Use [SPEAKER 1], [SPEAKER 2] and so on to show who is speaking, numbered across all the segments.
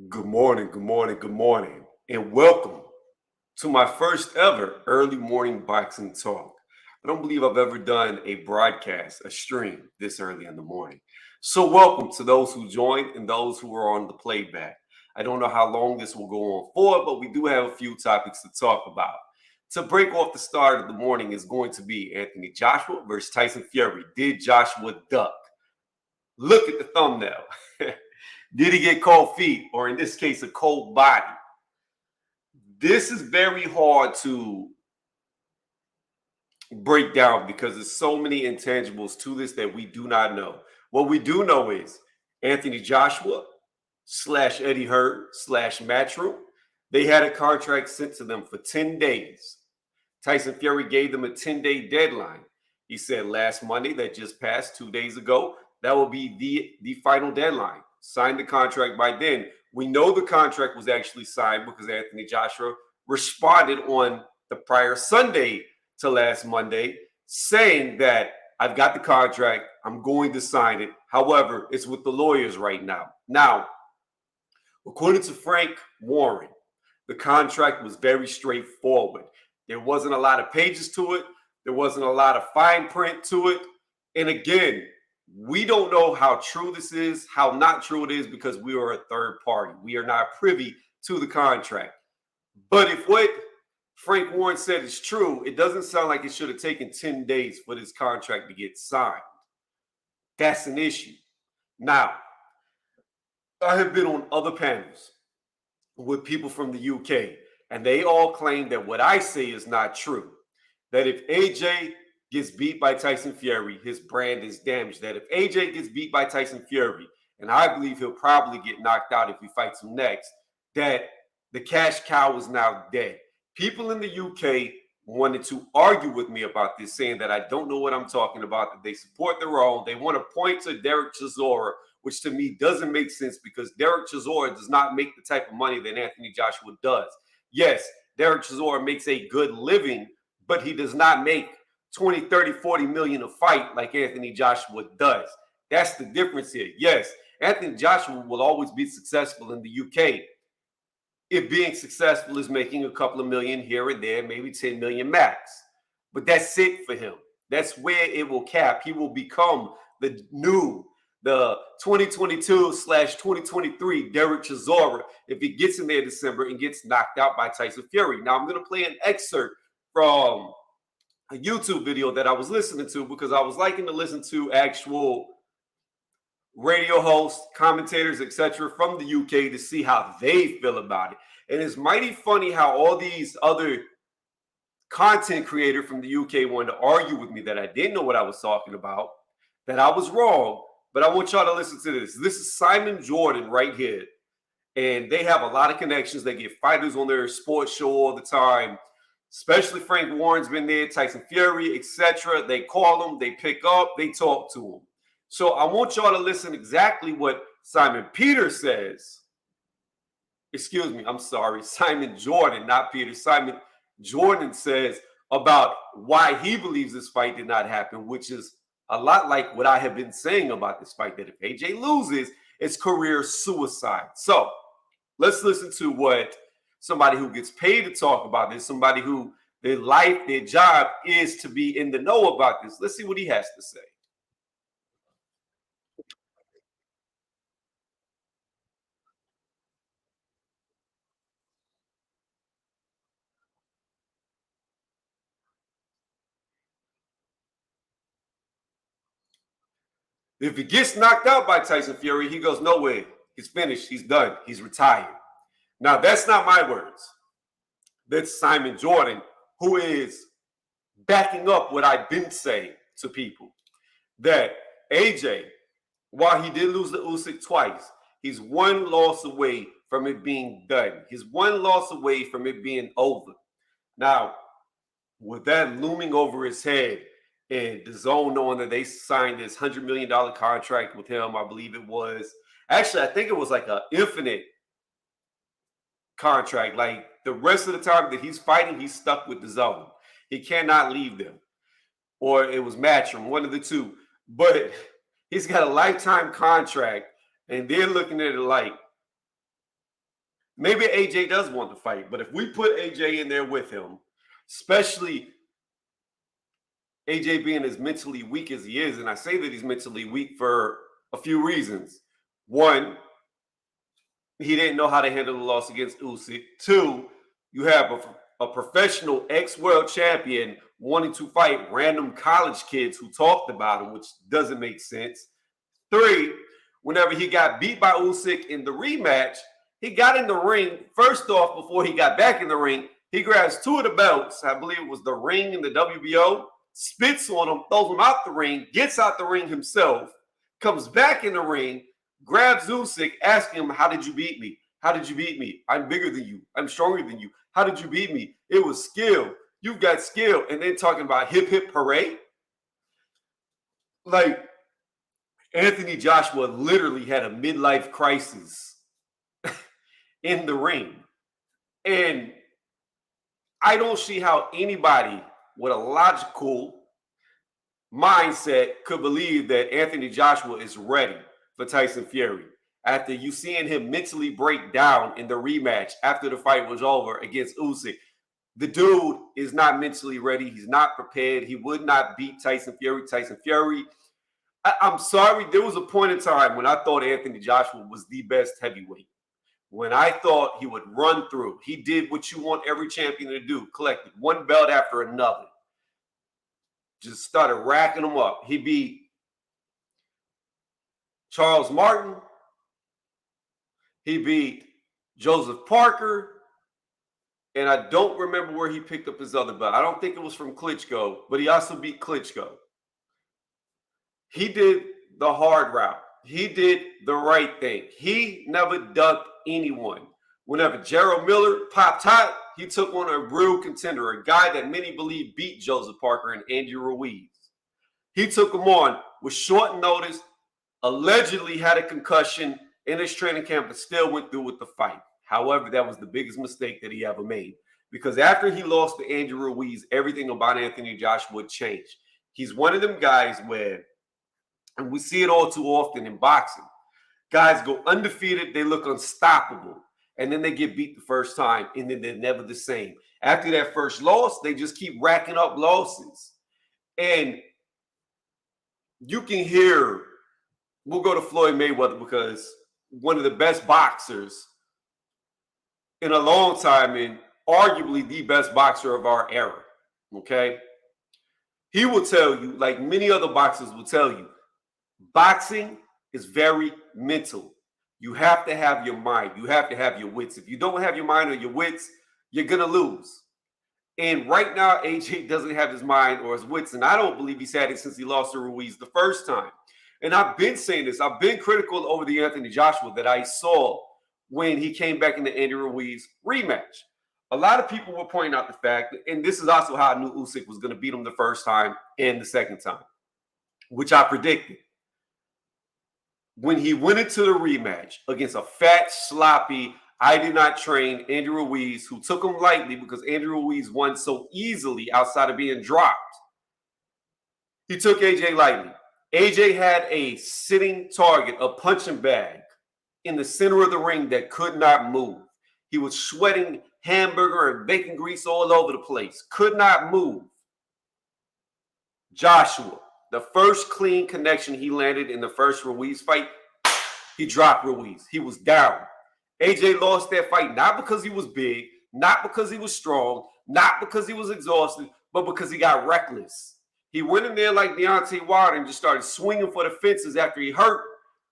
[SPEAKER 1] Good morning, good morning, good morning, and welcome to my first ever early morning boxing talk. I don't believe I've ever done a broadcast, a stream this early in the morning. So, welcome to those who joined and those who are on the playback. I don't know how long this will go on for, but we do have a few topics to talk about. To break off the start of the morning is going to be Anthony Joshua versus Tyson Fury. Did Joshua duck? Look at the thumbnail. Did he get cold feet, or in this case, a cold body? This is very hard to break down because there's so many intangibles to this that we do not know. What we do know is Anthony Joshua slash Eddie Hearn slash Matchroom, they had a contract sent to them for 10 days. Tyson Fury gave them a 10-day deadline. He said last Monday that just passed 2 days ago, that will be the final deadline. Sign the contract by then. We know the contract was actually signed because Anthony Joshua responded on the prior Sunday to last Monday saying that I've got the contract, I'm going to sign it. However, it's with the lawyers right now. Now, according to Frank Warren, the contract was very straightforward. There wasn't a lot of pages to it. There wasn't a lot of fine print to it. And again, we don't know how true this is, how not true it is, because we are a third party. We are not privy to the contract. But if what Frank Warren said is true, it doesn't sound like it should have taken 10 days for this contract to get signed. That's an issue. Now, I have been on other panels with people from the UK, and they all claim that what I say is not true. That if AJ gets beat by Tyson Fury, his brand is damaged. That if AJ gets beat by Tyson Fury, and I believe he'll probably get knocked out if he fights him next, that the cash cow is now dead. People in the UK wanted to argue with me about this, saying that I don't know what I'm talking about, that they support their own. They want to point to Derek Chisora, which to me doesn't make sense because Derek Chisora does not make the type of money that Anthony Joshua does. Yes, Derek Chisora makes a good living, but he does not make 20, 30, 40 million a fight like Anthony Joshua does. That's the difference here. Yes, Anthony Joshua will always be successful in the UK. If being successful is making a couple of million here and there, maybe 10 million max. But that's it for him. That's where it will cap. He will become the 2022/2023 Derek Chisora if he gets in there December and gets knocked out by Tyson Fury. Now, I'm going to play an excerpt from a YouTube video that I was listening to because I was liking to listen to actual radio hosts, commentators, etc. from the UK to see how they feel about it. And it's mighty funny how all these other content creators from the UK wanted to argue with me that I didn't know what I was talking about, that I was wrong. But I want y'all to listen to this. This is Simon Jordan right here. And they have a lot of connections. They get fighters on their sports show all the time. Especially Frank Warren's been there, Tyson Fury, etc. They call them, they pick up, they talk to them. So I want y'all to listen exactly what Simon Peter says. Excuse me, I'm sorry. Simon Jordan, not Peter. Simon Jordan says about why he believes this fight did not happen, which is a lot like what I have been saying about this fight, that if AJ loses, it's career suicide. So let's listen to what somebody who gets paid to talk about this, somebody who their life, their job is to be in the know about this. Let's see what he has to say. If he gets knocked out by Tyson Fury, he goes, no way. He's finished. He's done. He's retired. Now, that's not my words. That's Simon Jordan, who is backing up what I've been saying to people. That AJ, while he did lose the Usyk twice, he's one loss away from it being done. He's one loss away from it being over. Now, with that looming over his head, and the zone knowing that they signed this $100 million contract with him, I believe it was. Actually, I think it was like an infinite contract. Like the rest of the time that he's fighting, he's stuck with the zone. He cannot leave them. Or it was Matchroom, one of the two. But he's got a lifetime contract, and they're looking at it like, maybe AJ does want to fight, but if we put AJ in there with him, especially AJ being as mentally weak as he is, and I say that he's mentally weak for a few reasons. One, he didn't know how to handle the loss against Usyk. Two, you have a professional ex-world champion wanting to fight random college kids who talked about him, which doesn't make sense. Three, whenever he got beat by Usyk in the rematch, he got in the ring. First off, before he got back in the ring, he grabs two of the belts. I believe it was the ring and the WBO, spits on him, throws him out the ring, gets out the ring himself, comes back in the ring, grabs Usyk, asking him, how did you beat me? How did you beat me? I'm bigger than you. I'm stronger than you. How did you beat me? It was skill. You've got skill. And then talking about hip, hip, hooray. Like, Anthony Joshua literally had a midlife crisis in the ring. And I don't see how anybody with a logical mindset could believe that Anthony Joshua is ready for Tyson Fury after you seeing him mentally break down in the rematch after the fight was over against Usyk. The dude is not mentally ready. He's not prepared. He would not beat Tyson Fury. I'm sorry. There was a point in time when I thought Anthony Joshua was the best heavyweight. When I thought he would run through. He did what you want every champion to do. Collected one belt after another. Just started racking them up. He beat Charles Martin. He beat Joseph Parker. And I don't remember where he picked up his other belt. I don't think it was from Klitschko, but he also beat Klitschko. He did the hard route. He did the right thing. He never ducked anyone. Whenever Gerald Miller popped hot, he took on a real contender, a guy that many believe beat Joseph Parker and Andy Ruiz. He took him on with short notice, allegedly had a concussion in his training camp, but still went through with the fight. However, that was the biggest mistake that he ever made, because after he lost to Andy Ruiz, everything about Anthony Joshua changed. He's one of them guys where, and we see it all too often in boxing, guys go undefeated, they look unstoppable, and then they get beat the first time, and then they're never the same. After that first loss, they just keep racking up losses. And you can hear, we'll go to Floyd Mayweather, because one of the best boxers in a long time, and arguably the best boxer of our era, okay? He will tell you, like many other boxers will tell you, boxing is very mental. You have to have your mind. You have to have your wits. If you don't have your mind or your wits, you're going to lose. And right now, AJ doesn't have his mind or his wits, and I don't believe he's had it since he lost to Ruiz the first time. And I've been saying this. I've been critical over the Anthony Joshua that I saw when he came back in the Andy Ruiz rematch. A lot of people were pointing out the fact, and this is also how I knew Usyk was going to beat him the first time and the second time, which I predicted. When he went into the rematch against a fat, sloppy, I did not train Andy Ruiz, who took him lightly because Andy Ruiz won so easily outside of being dropped. He took AJ lightly. AJ had a sitting target, a punching bag in the center of the ring that could not move. He was sweating hamburger and bacon grease all over the place. Could not move. Joshua, the first clean connection he landed in the first Ruiz fight, he dropped Ruiz. He was down. AJ lost that fight not because he was big, not because he was strong, not because he was exhausted, but because he got reckless. He went in there like Deontay and just started swinging for the fences after he hurt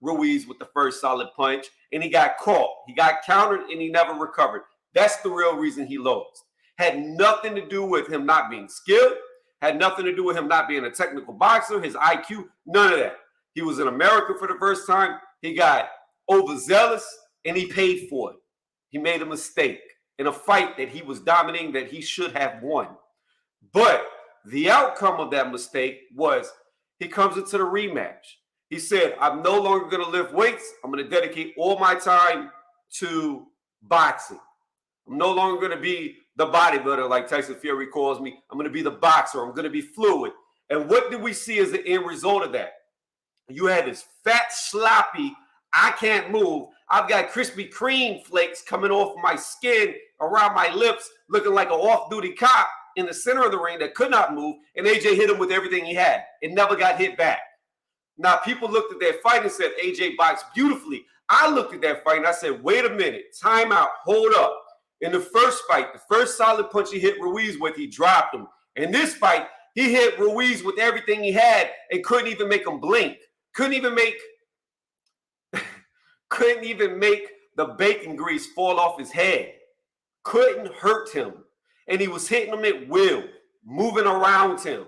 [SPEAKER 1] Ruiz with the first solid punch, and he got caught. He got countered, and he never recovered. That's the real reason he lost. Had nothing to do with him not being skilled, had nothing to do with him not being a technical boxer, his IQ, none of that. He was in America for the first time. He got overzealous, and he paid for it. He made a mistake in a fight that he was dominating, that he should have won. But the outcome of that mistake was he comes into the rematch. He said, I'm no longer going to lift weights. I'm going to dedicate all my time to boxing. I'm no longer going to be the bodybuilder like Tyson Fury calls me. I'm going to be the boxer. I'm going to be fluid. And what did we see as the end result of that? You had this fat, sloppy, I can't move. I've got Krispy Kreme flakes coming off my skin, around my lips, looking like an off-duty cop in the center of the ring that could not move, and AJ hit him with everything he had. It never got hit back. Now, people looked at that fight and said, AJ boxed beautifully. I looked at that fight and I said, wait a minute, time out, hold up. In the first fight, the first solid punch he hit Ruiz with, he dropped him. In this fight, he hit Ruiz with everything he had and couldn't even make him blink. Couldn't even make the bacon grease fall off his head. Couldn't hurt him. And he was hitting him at will, moving around him.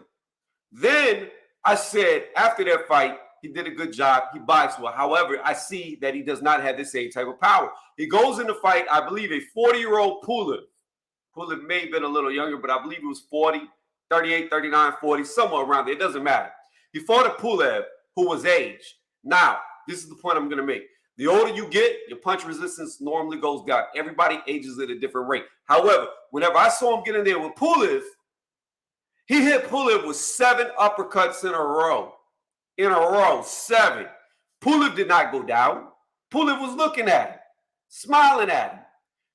[SPEAKER 1] Then I said, after that fight, he did a good job. He boxed well. However, I see that he does not have the same type of power. He goes in the fight, I believe, a 40-year-old Pulev. Pulev may have been a little younger, but I believe he was 40, 38, 39, 40, somewhere around there. It doesn't matter. He fought a Pulev who was aged. Now, this is the point I'm going to make. The older you get, your punch resistance normally goes down. Everybody ages at a different rate. However, whenever I saw him get in there with Pulev, he hit Pulev with 7 uppercuts in a row. 7. Pulev did not go down. Pulev was looking at him, smiling at him,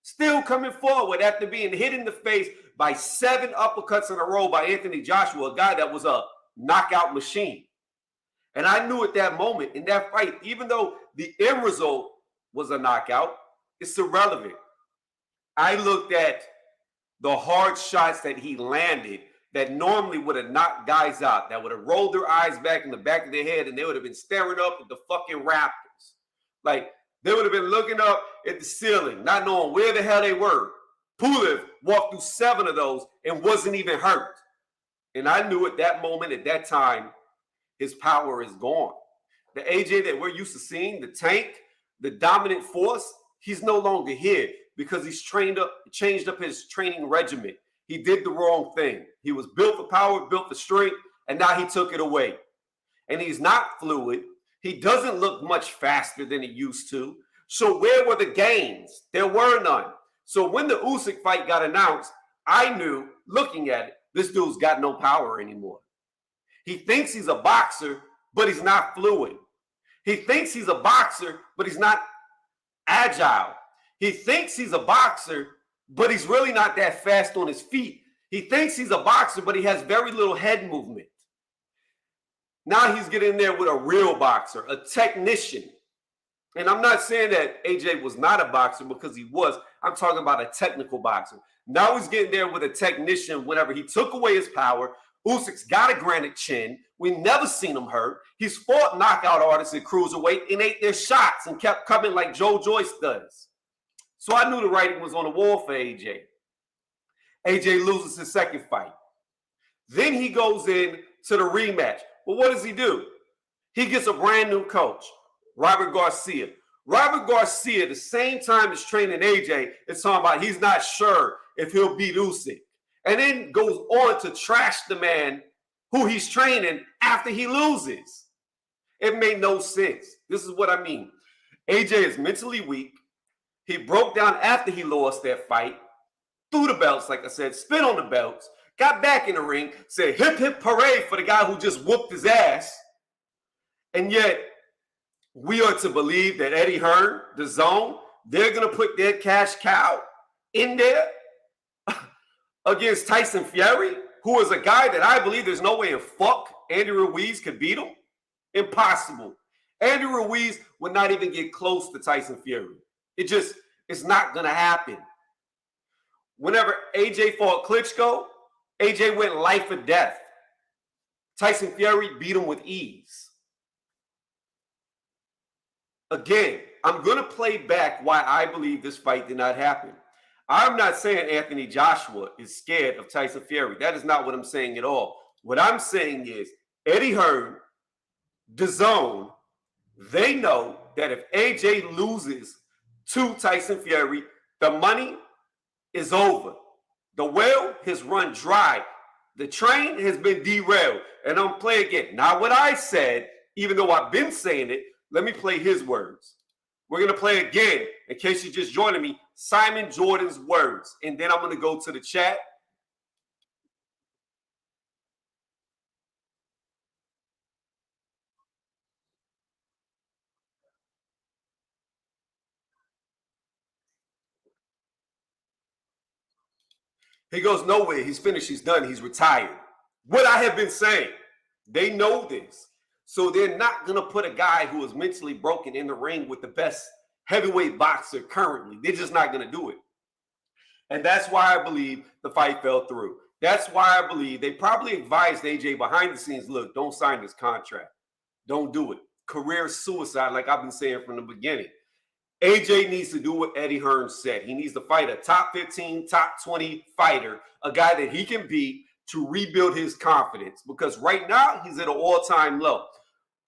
[SPEAKER 1] still coming forward after being hit in the face by 7 uppercuts in a row by Anthony Joshua, a guy that was a knockout machine. And I knew at that moment, in that fight, even though the end result was a knockout, it's irrelevant. I looked at the hard shots that he landed that normally would have knocked guys out, that would have rolled their eyes back in the back of their head and they would have been staring up at the fucking rafters. Like, they would have been looking up at the ceiling, not knowing where the hell they were. Pulev walked through 7 of those and wasn't even hurt. And I knew at that moment, at that time, his power is gone. The AJ that we're used to seeing, the tank, the dominant force, he's no longer here because he's changed up his training regimen. He did the wrong thing. He was built for power, built for strength, and now he took it away. And he's not fluid. He doesn't look much faster than he used to. So where were the gains? There were none. So when the Usyk fight got announced, I knew, looking at it, this dude's got no power anymore. He thinks he's a boxer, but he's not fluid. He thinks he's a boxer, but he's not agile. He thinks he's a boxer, but he's really not that fast on his feet. He thinks he's a boxer, but he has very little head movement. Now he's getting there with a real boxer, a technician. And I'm not saying that AJ was not a boxer because he was. I'm talking about a technical boxer. Now he's getting there with a technician whenever he took away his power. Usyk's got a granite chin. We never seen him hurt. He's fought knockout artists at cruiserweight and ate their shots and kept coming like Joyce does. So I knew the writing was on the wall for AJ. AJ loses his second fight. Then he goes in to the rematch. Well, what does he do? He gets a brand new coach, Robert Garcia. Robert Garcia, the same time as training AJ, is talking about he's not sure if he'll beat Usyk. And then goes on to trash the man who he's training after he loses. It made no sense. This is what I mean. AJ is mentally weak. He broke down after he lost that fight, threw the belts, like I said, spit on the belts, got back in the ring, said hip, hip, hooray for the guy who just whooped his ass. And yet, we are to believe that Eddie Hearn, the Zone, they're going to put their cash cow in there against Tyson Fury, who is a guy that I believe there's no way in fuck Andy Ruiz could beat him. Impossible. Andy Ruiz would not even get close to Tyson Fury. It's not going to happen. Whenever AJ fought Klitschko, AJ went life or death. Tyson Fury beat him with ease. Again, I'm going to play back why I believe this fight did not happen. I'm not saying Anthony Joshua is scared of Tyson Fury. That is not what I'm saying at all. What I'm saying is Eddie Hearn, DAZN, they know that if AJ loses to Tyson Fury, the money is over. The well has run dry. The train has been derailed. And I'm playing again. Not what I said, even though I've been saying it. Let me play his words. We're going to play again, in case you're just joining me, Simon Jordan's words. And then I'm going to go to the chat. He goes nowhere. He's finished. He's done. He's retired. What I have been saying, they know this. So they're not going to put a guy who is mentally broken in the ring with the best heavyweight boxer currently. They're just not going to do it. And that's why I believe the fight fell through. That's why I believe they probably advised AJ behind the scenes, look, don't sign this contract. Don't do it. Career suicide, like I've been saying from the beginning. AJ needs to do what Eddie Hearn said. He needs to fight a top 15, top 20 fighter, a guy that he can beat to rebuild his confidence. Because right now, he's at an all-time low.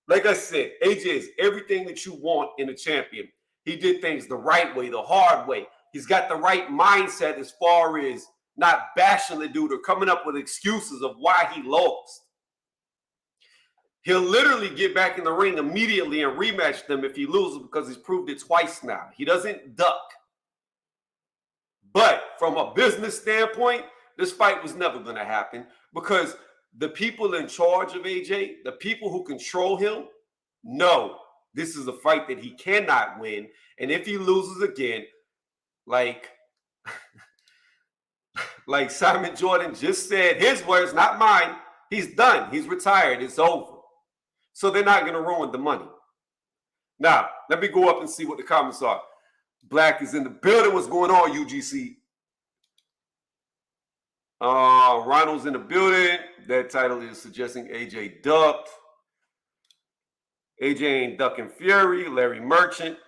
[SPEAKER 1] Like I said, AJ is everything that you want in a champion. He did things the right way, the hard way. He's got the right mindset as far as not bashing the dude or coming up with excuses of why he lost. He'll literally get back in the ring immediately and rematch them if he loses because he's proved it twice now. He doesn't duck. But from a business standpoint, this fight was never going to happen because the people in charge of AJ, the people who control him, know this is a fight that he cannot win. And if he loses again, like Simon Jordan just said, his words, not mine, he's done. He's retired. It's over. So they're not going to ruin the money. Now, let me go up and see what the comments are. Black is in the building. What's going on, UGC? Ronald's in the building. That title is suggesting AJ ducked. AJ ain't ducking Fury. Larry Merchant.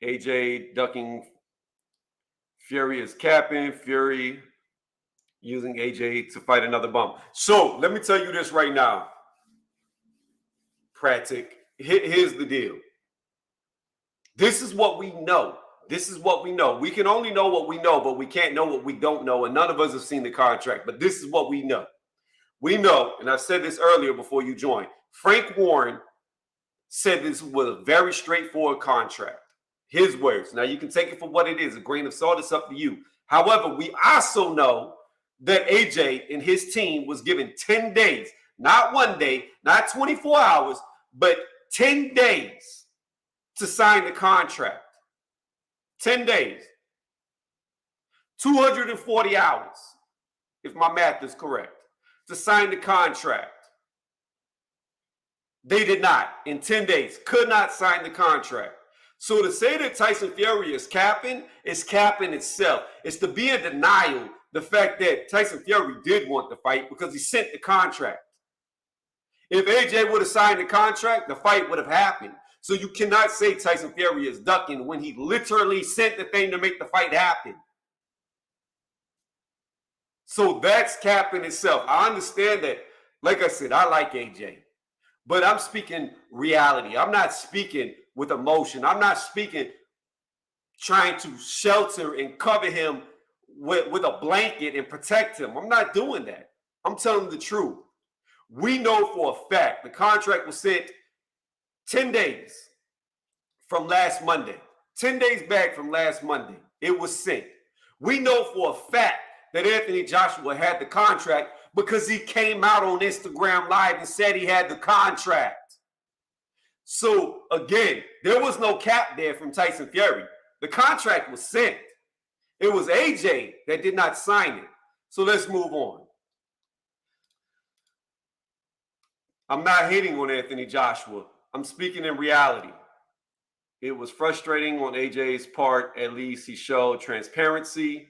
[SPEAKER 1] AJ ducking Fury is capping. Fury using AJ to fight another bump. So let me tell you this right now. Pratic, here's the deal. This is what we know. This is what we know. We can only know what we know, but we can't know what we don't know. And none of us have seen the contract. But this is what we know. We know, and I said this earlier before you joined, Frank Warren said this was a very straightforward contract. His words. Now, you can take it for what it is. A grain of salt, it's up to you. However, we also know that AJ and his team was given 10 days, not 1 day, not 24 hours, but 10 days to sign the contract. 10 days. 240 hours, if my math is correct, to sign the contract. They did not. In 10 days, could not sign the contract. So to say that Tyson Fury is capping itself. It's to be in denial the fact that Tyson Fury did want the fight because he sent the contract. If AJ would have signed the contract, the fight would have happened. So you cannot say Tyson Fury is ducking when he literally sent the thing to make the fight happen. So that's capping itself. I understand that. Like I said, I like AJ. But I'm speaking reality. I'm not speaking with emotion. I'm not speaking trying to shelter and cover him with a blanket and protect him. I'm not doing that. I'm telling the truth. We know for a fact the contract was sent 10 days from last Monday. 10 days back from last Monday, it was sent. We know for a fact that Anthony Joshua had the contract because he came out on Instagram Live and said he had the contract. So, again, there was no cap there from Tyson Fury. The contract was sent. It was AJ that did not sign it. So let's move on. I'm not hating on Anthony Joshua. I'm speaking in reality. It was frustrating on AJ's part. At least he showed transparency.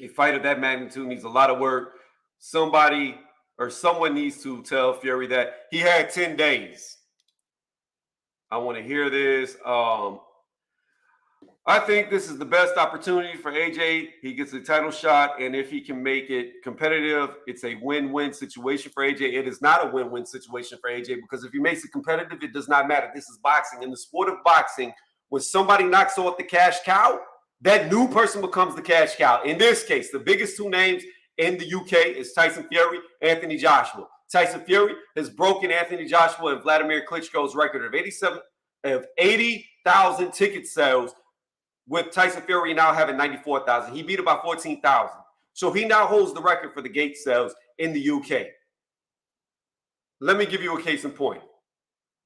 [SPEAKER 1] A fight of that magnitude needs a lot of work. Somebody or someone needs to tell Fury that he had 10 days. I want to hear this. I think this is the best opportunity for AJ. He gets a title shot, and if he can make it competitive, it's a win-win situation for AJ. It is not a win-win situation for AJ because if he makes it competitive, it does not matter. This is boxing. In the sport of boxing, when somebody knocks off the cash cow, that new person becomes the cash cow. In this case, the biggest two names in the UK is Tyson Fury, Anthony Joshua. Tyson Fury has broken Anthony Joshua and Vladimir Klitschko's record of 80,000 ticket sales, with Tyson Fury now having 94,000. He beat about 14,000. So he now holds the record for the gate sales in the UK. Let me give you a case in point.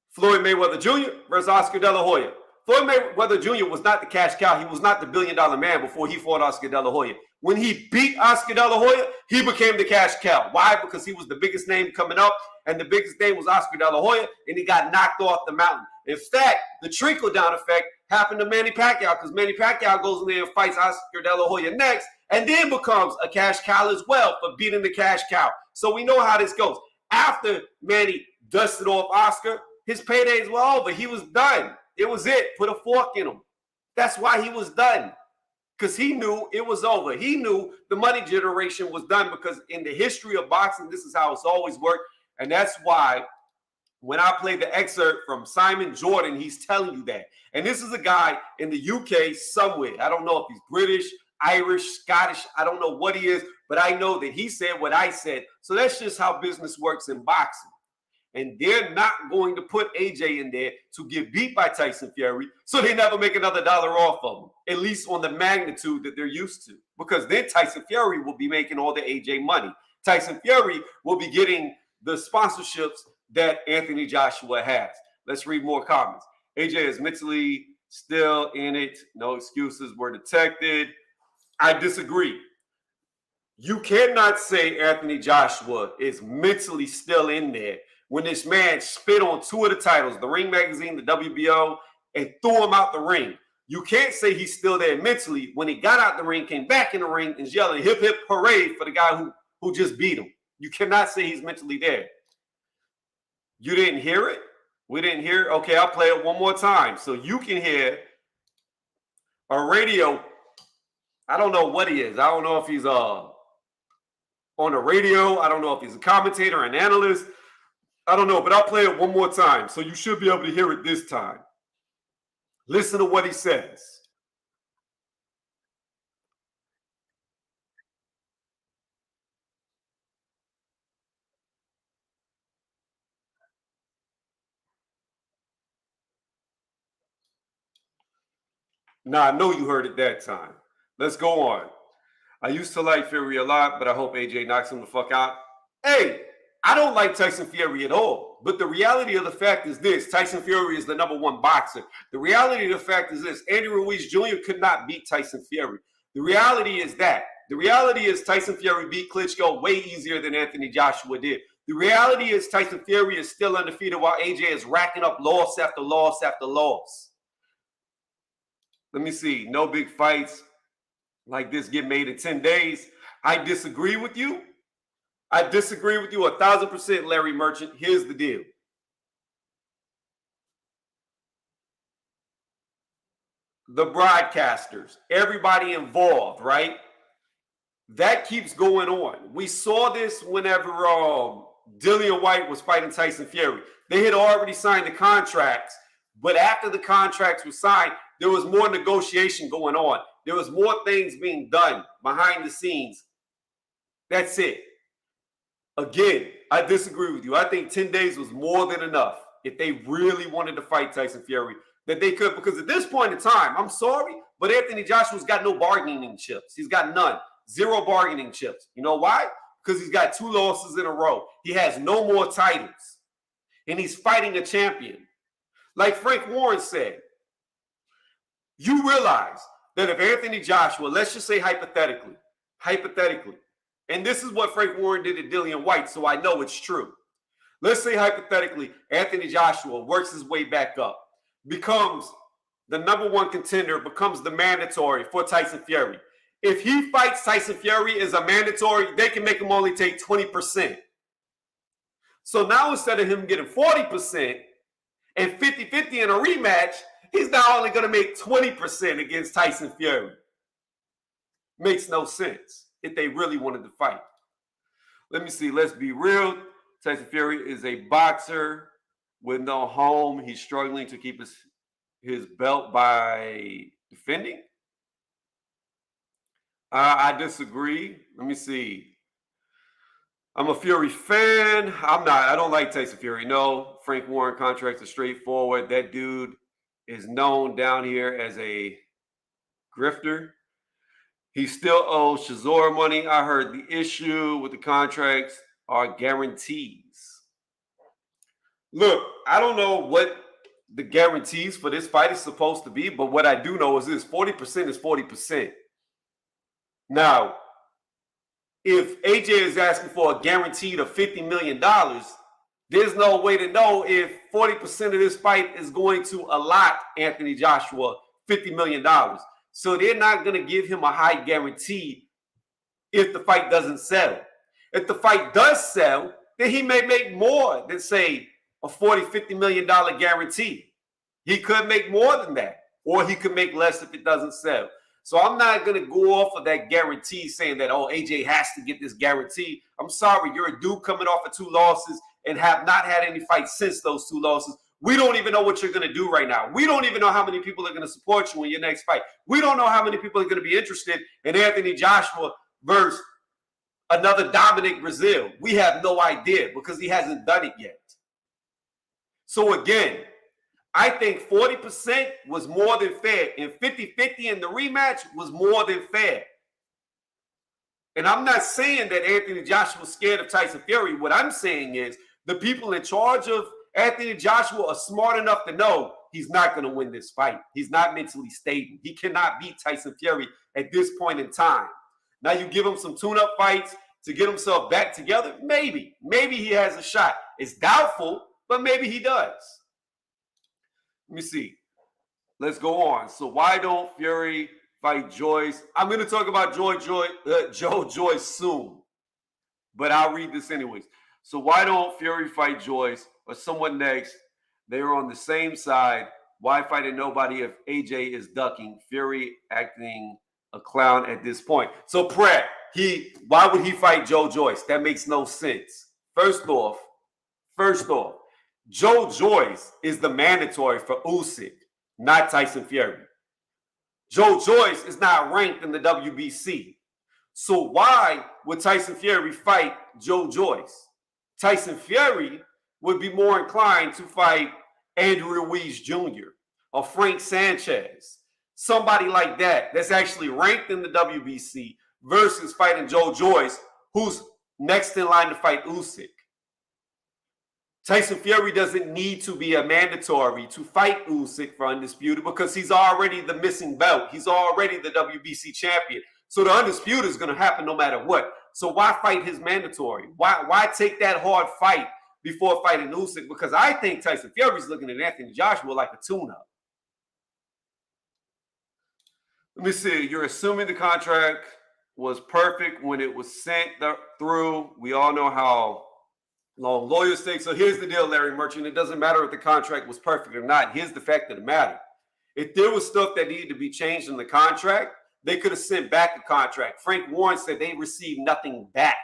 [SPEAKER 1] Floyd Mayweather Jr. versus Oscar De La Hoya. Floyd Mayweather Jr. was not the cash cow. He was not the billion-dollar man before he fought Oscar De La Hoya. When he beat Oscar De La Hoya, he became the cash cow. Why? Because he was the biggest name coming up, and the biggest name was Oscar De La Hoya, and he got knocked off the mountain. In fact, the trickle-down effect happened to Manny Pacquiao, because Manny Pacquiao goes in there and fights Oscar De La Hoya next, and then becomes a cash cow as well for beating the cash cow. So we know how this goes. After Manny dusted off Oscar, his paydays were over. He was done. It was it. Put a fork in him. That's why he was done, because he knew it was over. He knew the money generation was done, because in the history of boxing, this is how it's always worked. And that's why when I played the excerpt from Simon Jordan, he's telling you that. And this is a guy in the UK somewhere. I don't know if he's British, Irish, Scottish. I don't know what he is, but I know that he said what I said. So that's just how business works in boxing. And they're not going to put AJ in there to get beat by Tyson Fury, so they never make another dollar off of him, at least on the magnitude that they're used to. Because then Tyson Fury will be making all the AJ money. Tyson Fury will be getting the sponsorships that Anthony Joshua has. Let's read more comments. AJ is mentally still in it. No excuses were detected. I disagree. You cannot say Anthony Joshua is mentally still in there when this man spit on 2 of the titles, the Ring Magazine, the WBO, and threw him out the ring. You can't say he's still there mentally when he got out the ring, came back in the ring, and is yelling hip, hip, hooray for the guy who just beat him. You cannot say he's mentally there. You didn't hear it? We didn't hear it? Okay, I'll play it one more time so you can hear a radio. I don't know what he is. I don't know if he's on the radio. I don't know if he's a commentator, an analyst. I don't know, but I'll play it one more time, so you should be able to hear it this time. Listen to what he says. Now, I know you heard it that time. Let's go on. I used to like Fury a lot, but I hope AJ knocks him the fuck out. Hey, I don't like Tyson Fury at all. But the reality of the fact is this. Tyson Fury is the #1 boxer. The reality of the fact is this. Andy Ruiz Jr. could not beat Tyson Fury. The reality is that. The reality is Tyson Fury beat Klitschko way easier than Anthony Joshua did. The reality is Tyson Fury is still undefeated while AJ is racking up loss after loss after loss. Let me see. No big fights like this get made in 10 days. I disagree with you. I disagree with you 1,000%, Larry Merchant. Here's the deal. The broadcasters, everybody involved, right? That keeps going on. We saw this whenever Dillian White was fighting Tyson Fury. They had already signed the contracts, but after the contracts were signed, there was more negotiation going on. There was more things being done behind the scenes. That's it. Again, I disagree with you. I think 10 days was more than enough if they really wanted to fight Tyson Fury, that they could. Because at this point in time, I'm sorry, but Anthony Joshua's got no bargaining chips. He's got none. 0 bargaining chips. You know why? Because he's got 2 losses in a row. He has no more titles. And he's fighting a champion. Like Frank Warren said, you realize that if Anthony Joshua, let's just say hypothetically, and this is what Frank Warren did to Dillian White, so I know it's true. Let's say hypothetically, Anthony Joshua works his way back up, becomes the #1 contender, becomes the mandatory for Tyson Fury. If he fights Tyson Fury as a mandatory, they can make him only take 20%. So now instead of him getting 40% and 50-50 in a rematch, he's now only going to make 20% against Tyson Fury. Makes no sense if they really wanted to fight. Let me see. Let's be real. Tyson Fury is a boxer with no home. He's struggling to keep his belt by defending. I disagree. Let me see. I'm a Fury fan. I'm not. I don't like Tyson Fury. No. Frank Warren contracts are straightforward. That dude is known down here as a grifter. He still owes Shazor money. I heard the issue with the contracts are guarantees. Look, I don't know what the guarantees for this fight is supposed to be, but what I do know is this: 40% is 40%. Now, if AJ is asking for a guaranteed of $50 million, there's no way to know if 40% of this fight is going to allot Anthony Joshua $50 million. So they're not going to give him a high guarantee if the fight doesn't sell. If the fight does sell, then he may make more than, say, a $40, $50 million guarantee. He could make more than that, or he could make less if it doesn't sell. So I'm not going to go off of that guarantee saying that, oh, AJ has to get this guarantee. I'm sorry, you're a dude coming off of 2 losses and have not had any fights since those 2 losses. We don't even know what you're going to do right now. We don't even know how many people are going to support you in your next fight. We don't know how many people are going to be interested in Anthony Joshua versus another Dominic Brazil. We have no idea because he hasn't done it yet. So again, I think 40% was more than fair, and 50-50 in the rematch was more than fair. And I'm not saying that Anthony Joshua was scared of Tyson Fury. What I'm saying is the people in charge of Anthony Joshua are smart enough to know he's not going to win this fight. He's not mentally stable. He cannot beat Tyson Fury at this point in time. Now you give him some tune-up fights to get himself back together, maybe. Maybe he has a shot. It's doubtful, but maybe he does. Let me see. Let's go on. So why don't Fury fight Joyce? I'm going to talk about Joe Joyce soon, but I'll read this anyways. So why don't Fury fight Joyce or someone next? They are on the same side. Why fight at nobody if AJ is ducking? Fury acting a clown at this point. So Pratt, why would he fight Joe Joyce? That makes no sense. First off, Joe Joyce is the mandatory for Usyk, not Tyson Fury. Joe Joyce is not ranked in the WBC. So why would Tyson Fury fight Joe Joyce? Tyson Fury would be more inclined to fight Andrew Ruiz Jr. or Frank Sanchez, somebody like that that's actually ranked in the WBC versus fighting Joe Joyce, who's next in line to fight Usyk. Tyson Fury doesn't need to be a mandatory to fight Usyk for Undisputed because he's already the missing belt. He's already the WBC champion. So the Undisputed is going to happen no matter what. So why fight his mandatory? Why take that hard fight before fighting Usyk? Because I think Tyson Fury's looking at Anthony Joshua like a tune-up. Let me see. You're assuming the contract was perfect when it was sent through. We all know how long lawyers take. So here's the deal, Larry Merchant. It doesn't matter if the contract was perfect or not. Here's the fact of the matter. If there was stuff that needed to be changed in the contract, they could have sent back the contract. Frank Warren said they received nothing back.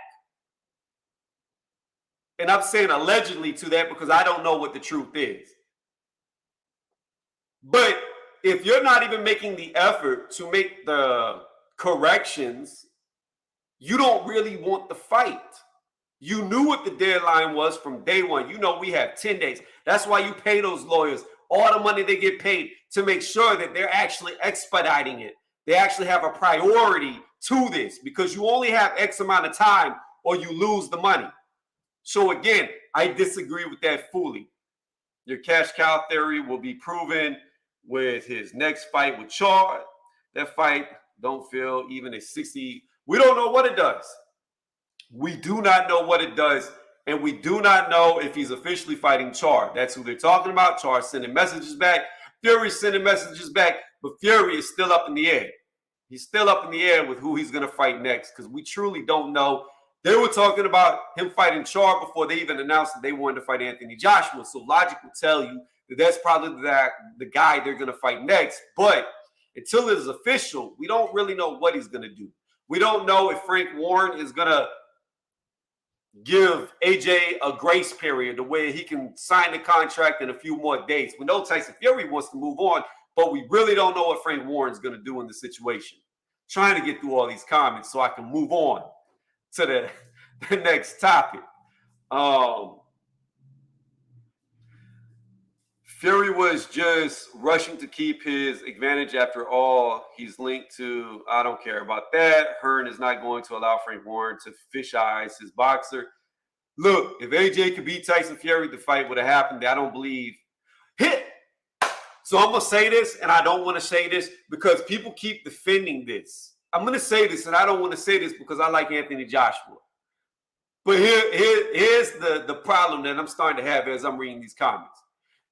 [SPEAKER 1] And I'm saying allegedly to that because I don't know what the truth is. But if you're not even making the effort to make the corrections, you don't really want the fight. You knew what the deadline was from day one. You know we have 10 days. That's why you pay those lawyers all the money they get paid to make sure that they're actually expediting it. They actually have a priority to this because you only have X amount of time or you lose the money. So again, I disagree with that fully. Your cash cow theory will be proven with his next fight with Char. That fight don't feel even at 60. We don't know what it does. We do not know what it does, and we do not know if he's officially fighting Char. That's who they're talking about. Char sending messages back. Fury's sending messages back, but Fury is still up in the air. He's still up in the air with who he's going to fight next because we truly don't know. They were talking about him fighting Char before they even announced that they wanted to fight Anthony Joshua. So logic would tell you that that's probably the guy they're going to fight next. But until it is official, we don't really know what he's going to do. We don't know if Frank Warren is going to give AJ a grace period the way he can sign the contract in a few more days. We know Tyson Fury wants to move on, but we really don't know what Frank Warren's going to do in the situation. Trying to get through all these comments so I can move on to the next topic. Fury was just rushing to keep his advantage after all. He's linked to, I don't care about that. Hearn is not going to allow Frank Warren to fish eyes his boxer. Look, if AJ could beat Tyson Fury, the fight would have happened. I don't believe. Hit! So I'm going to say this, and I don't want to say this because people keep defending this. I'm going to say this, and I don't want to say this because I like Anthony Joshua. But here's the problem that I'm starting to have as I'm reading these comments.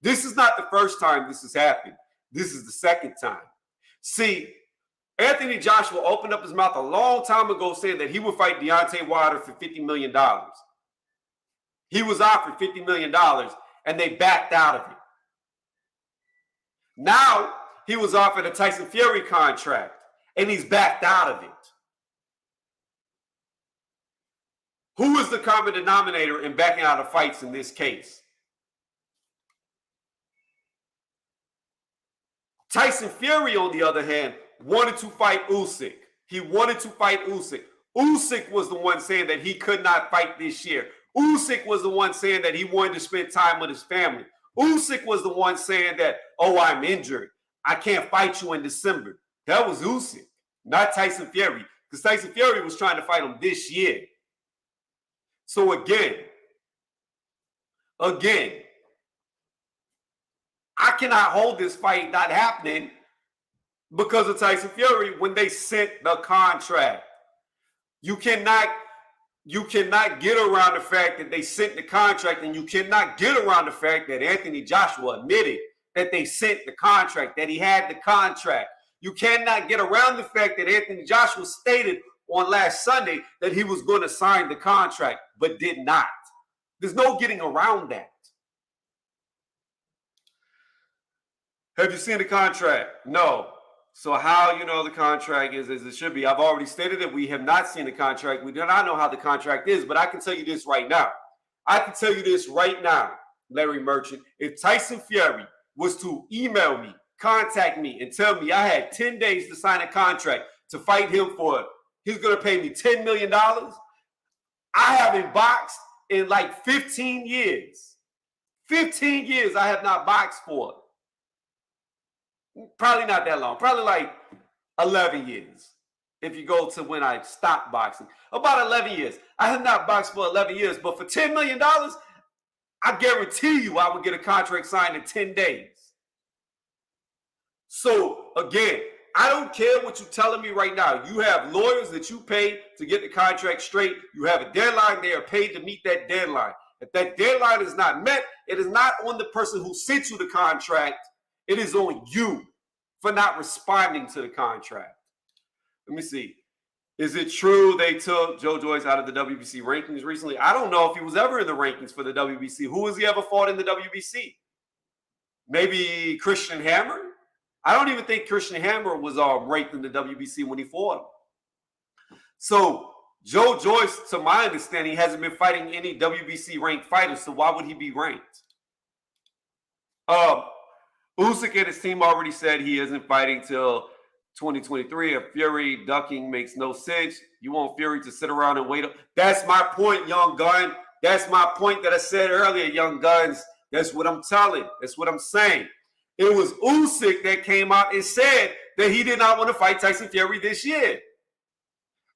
[SPEAKER 1] This is not the first time this has happened. This is the second time. See, Anthony Joshua opened up his mouth a long time ago saying that he would fight Deontay for $50 million. He was offered $50 million, and they backed out of it. Now, he was offered a Tyson Fury contract, and he's backed out of it. Who is the common denominator in backing out of fights in this case? Tyson Fury, on the other hand, wanted to fight Usyk. He wanted to fight Usyk. Usyk was the one saying that he could not fight this year. Usyk was the one saying that he wanted to spend time with his family. Usyk was the one saying that, oh, I'm injured. I can't fight you in December. That was Usyk, not Tyson Fury, because Tyson Fury was trying to fight him this year. So again, I cannot hold this fight not happening because of Tyson Fury when they sent the contract. You cannot get around the fact that they sent the contract, and you cannot get around the fact that Anthony Joshua admitted that they sent the contract, that he had the contract. You cannot get around the fact that Anthony Joshua stated on last Sunday that he was going to sign the contract, but did not. There's no getting around that. Have you seen the contract? No. So how you know the contract is as it should be? I've already stated that we have not seen the contract. We do not know how the contract is, but I can tell you this right now. Larry Merchant. If Tyson Fury was to email me, contact me, and tell me I had 10 days to sign a contract to fight him for, he's going to pay me $10 million, I haven't boxed in like 15 years. 15 years I have not boxed for. Probably not that long. Probably like 11 years. If you go to when I stopped boxing. About 11 years. I have not boxed for 11 years. But for $10 million, I guarantee you I would get a contract signed in 10 days. So, again, I don't care what you're telling me right now. You have lawyers that you pay to get the contract straight. You have a deadline. They are paid to meet that deadline. If that deadline is not met, it is not on the person who sent you the contract. It is on you for not responding to the contract. Let me see. Is it true they took Joe Joyce out of the WBC rankings recently? I don't know if he was ever in the rankings for the WBC. Who has he ever fought in the WBC? Maybe Christian Hammer? I don't even think Christian Hammer was ranked in the WBC when he fought him. So Joe Joyce, to my understanding, hasn't been fighting any WBC ranked fighters. So why would he be ranked? Usyk and his team already said he isn't fighting till 2023. If Fury ducking makes no sense, you want Fury to sit around and wait. That's my point, young gun. That's my point that I said earlier, young guns. That's what I'm telling. That's what I'm saying. It was Usyk that came out and said that he did not want to fight Tyson Fury this year.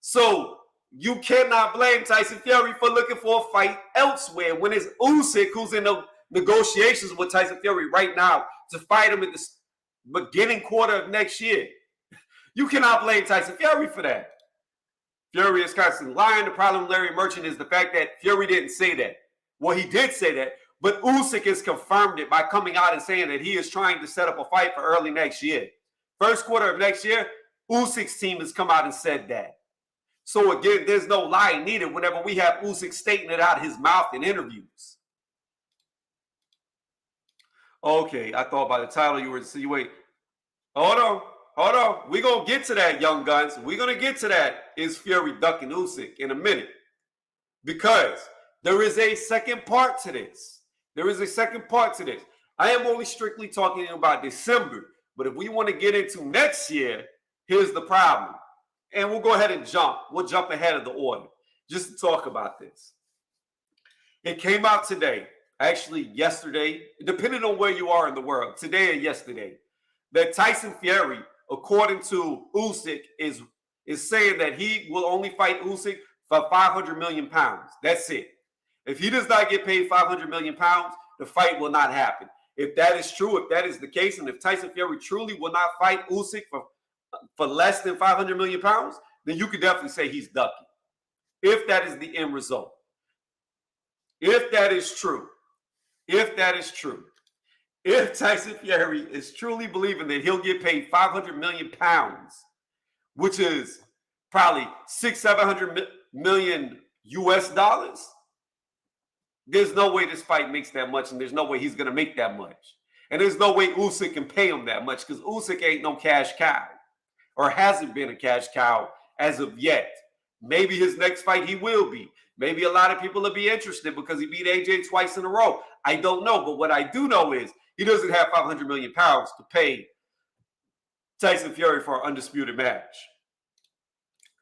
[SPEAKER 1] So you cannot blame Tyson Fury for looking for a fight elsewhere when it's Usyk who's in the negotiations with Tyson Fury right now to fight him in the beginning quarter of next year. You cannot blame Tyson Fury for that. Fury is constantly lying. The problem, Larry Merchant, is the fact that Fury didn't say that. Well, he did say that, but Usyk has confirmed it by coming out and saying that he is trying to set up a fight for early next year. First quarter of next year, Usyk's team has come out and said that. So again, there's no lie needed whenever we have Usyk stating it out of his mouth in interviews. Okay, I thought by the title you were insinuating. Hold on. We're going to get to that, young guns. We're going to get to that. Is Fury ducking Usyk in a minute? Because there is a second part to this. I am only strictly talking about December. But if we want to get into next year, here's the problem. And we'll go ahead and jump. We'll jump ahead of the order just to talk about this. It came out today. Actually, yesterday, depending on where you are in the world, today or yesterday, that Tyson Fury, according to Usyk, is saying that he will only fight Usyk for 500 million pounds. That's it. If he does not get paid 500 million pounds, the fight will not happen. If that is true, if that is the case, and if Tyson Fury truly will not fight Usyk for for less than 500 million pounds, then you could definitely say he's ducking. If that is the end result. If that is true. If Tyson Fury is truly believing that he'll get paid 500 million pounds, which is probably 600-700 million US dollars, there's no way this fight makes that much, and there's no way he's going to make that much. And there's no way Usyk can pay him that much, because Usyk ain't no cash cow, or hasn't been a cash cow as of yet. Maybe his next fight he will be. Maybe a lot of people will be interested because he beat AJ twice in a row. I don't know, but what I do know is he doesn't have 500 million pounds to pay Tyson Fury for an undisputed match.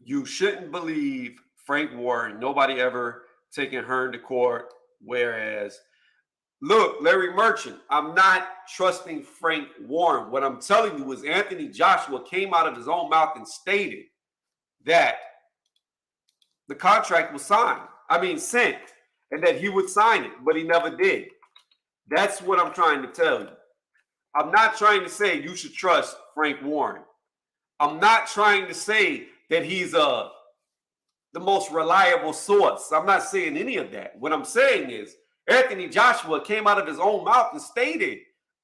[SPEAKER 1] You shouldn't believe Frank Warren. Nobody ever taken Hearn to court. Whereas, look, Larry Merchant, I'm not trusting Frank Warren. What I'm telling you is Anthony Joshua came out of his own mouth and stated that the contract was sent, and that he would sign it, but he never did. That's what I'm trying to tell you. I'm not trying to say you should trust Frank Warren. I'm not trying to say that he's the most reliable source. I'm not saying any of that. What I'm saying is Anthony Joshua came out of his own mouth and stated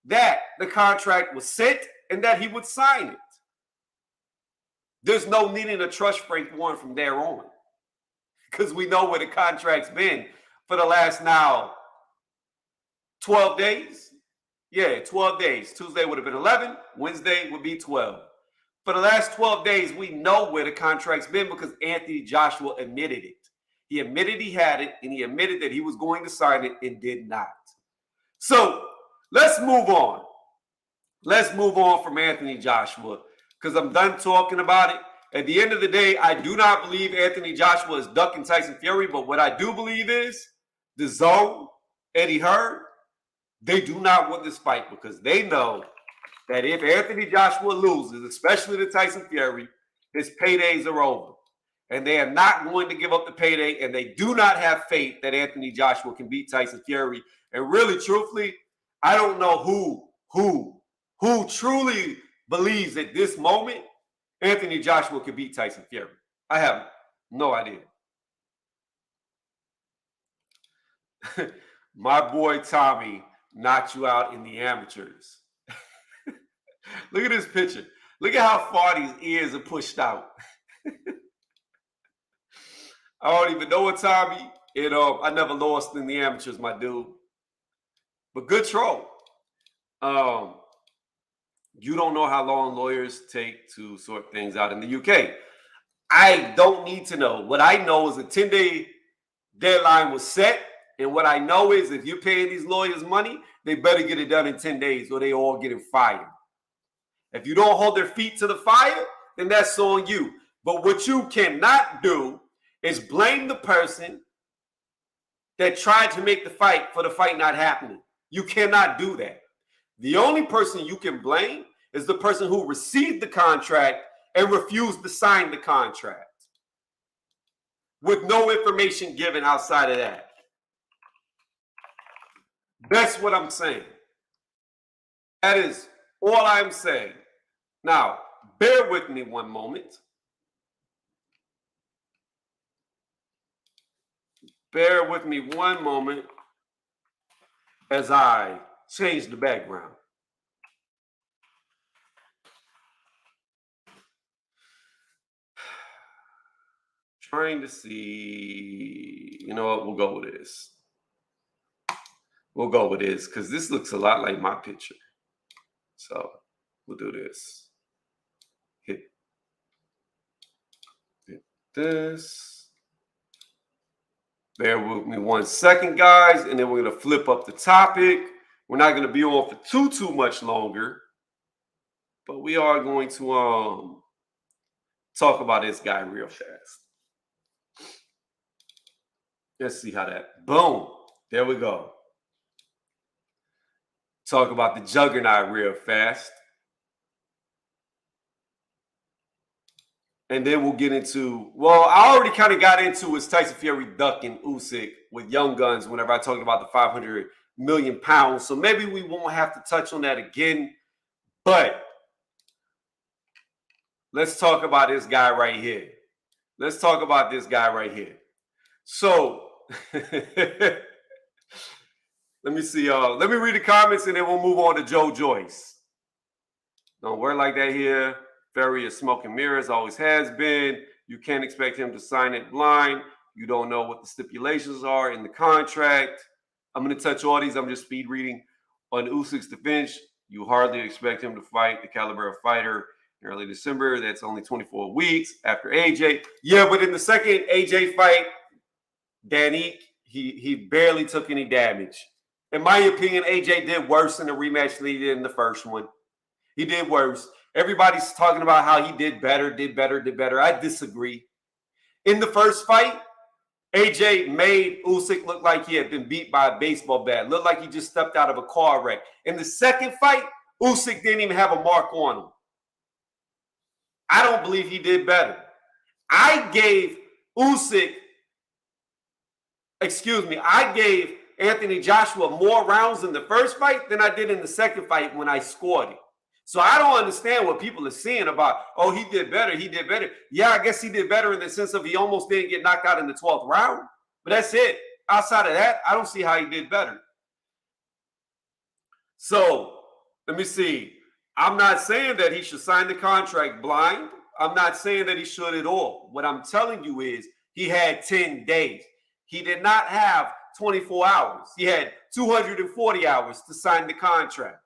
[SPEAKER 1] that the contract was sent and that he would sign it. There's no needing to trust Frank Warren from there on, because we know where the contract's been for the last now 12 days. Yeah, 12 days. Tuesday would have been 11. Wednesday would be 12. For the last 12 days, we know where the contract's been because Anthony Joshua admitted it. He admitted he had it, and he admitted that he was going to sign it and did not. So let's move on. Let's move on from Anthony Joshua, because I'm done talking about it. At the end of the day, I do not believe Anthony Joshua is ducking Tyson Fury, but what I do believe is the Zone, Eddie Hearn, they do not want this fight because they know that if Anthony Joshua loses, especially to Tyson Fury, his paydays are over. And they are not going to give up the payday, and they do not have faith that Anthony Joshua can beat Tyson Fury. And really, truthfully, I don't know who truly believes at this moment Anthony Joshua could beat Tyson Fury. I have no idea. My boy Tommy knocked you out in the amateurs. Look at this picture. Look at how far these ears are pushed out. I don't even know what Tommy. I never lost in the amateurs, my dude. But good troll. You don't know how long lawyers take to sort things out in the UK. I don't need to know. What I know is a 10-day deadline was set. And what I know is if you're paying these lawyers money, they better get it done in 10 days or they all getting fired. If you don't hold their feet to the fire, then that's on you. But what you cannot do is blame the person that tried to make the fight for the fight not happening. You cannot do that. The only person you can blame is the person who received the contract and refused to sign the contract with no information given outside of that. That's what I'm saying. That is all I'm saying. Now, bear with me one moment. Bear with me one moment as I change the background. Trying to see, you know what, we'll go with this. We'll go with this because this looks a lot like my picture. So we'll do this. Hit this. Bear with me 1 second, guys, and then we're going to flip up the topic. We're not going to be on for too much longer, but we are going to talk about this guy real fast. Let's see how that, boom, there we go. Talk about the Juggernaut real fast. And then we'll get into, well, I already kind of got into is Tyson Fury ducking Usyk with young guns whenever I talked about the 500 million pounds. So maybe we won't have to touch on that again. But let's talk about this guy right here. Let's talk about this guy right here. So let me see. Let me read the comments and then we'll move on to Joe Joyce. Don't work like that here. Fury is smoke and mirrors, always has been. You can't expect him to sign it blind. You don't know what the stipulations are in the contract. I'm going to touch all these. I'm just speed reading. On Usyk's defense, you hardly expect him to fight the caliber of fighter in early December. That's only 24 weeks after AJ. Yeah, but in the second AJ fight, Danny, he barely took any damage. In my opinion, AJ did worse in the rematch than he did in the first one. He did worse. Everybody's talking about how he did better. I disagree. In the first fight, AJ made Usyk look like he had been beat by a baseball bat. Looked like he just stepped out of a car wreck. In the second fight, Usyk didn't even have a mark on him. I don't believe he did better. I gave Anthony Joshua more rounds in the first fight than I did in the second fight when I scored it. So I don't understand what people are saying about, oh, he did better. Yeah, I guess he did better in the sense of he almost didn't get knocked out in the 12th round. But that's it. Outside of that, I don't see how he did better. So let me see. I'm not saying that he should sign the contract blind. I'm not saying that he should at all. What I'm telling you is he had 10 days. He did not have 24 hours. He had 240 hours to sign the contract.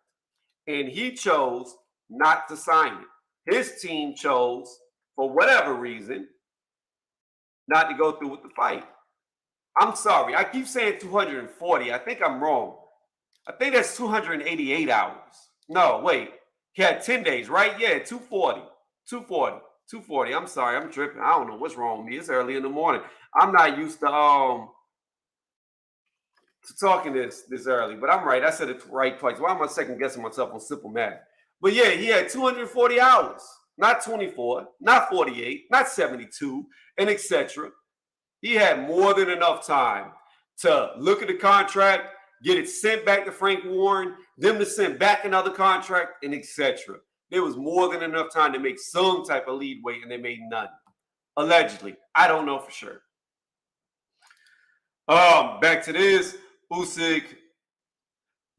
[SPEAKER 1] And he chose not to sign it. His team chose, for whatever reason, not to go through with the fight. I'm sorry. I keep saying 240. I think I'm wrong. I think that's 288 hours. No, wait. He had 10 days, right? Yeah, 240. I'm sorry. I'm tripping. I don't know what's wrong with me. It's early in the morning. I'm not used to talking this early, but I'm right. I said it right twice. Why am I second guessing myself on simple math? But yeah, he had 240 hours, not 24, not 48, not 72, and etc. He had more than enough time to look at the contract, get it sent back to Frank Warren, them to send back another contract, and etc. There was more than enough time to make some type of leadway, and they made none. Allegedly. I don't know for sure. Back to this. Usyk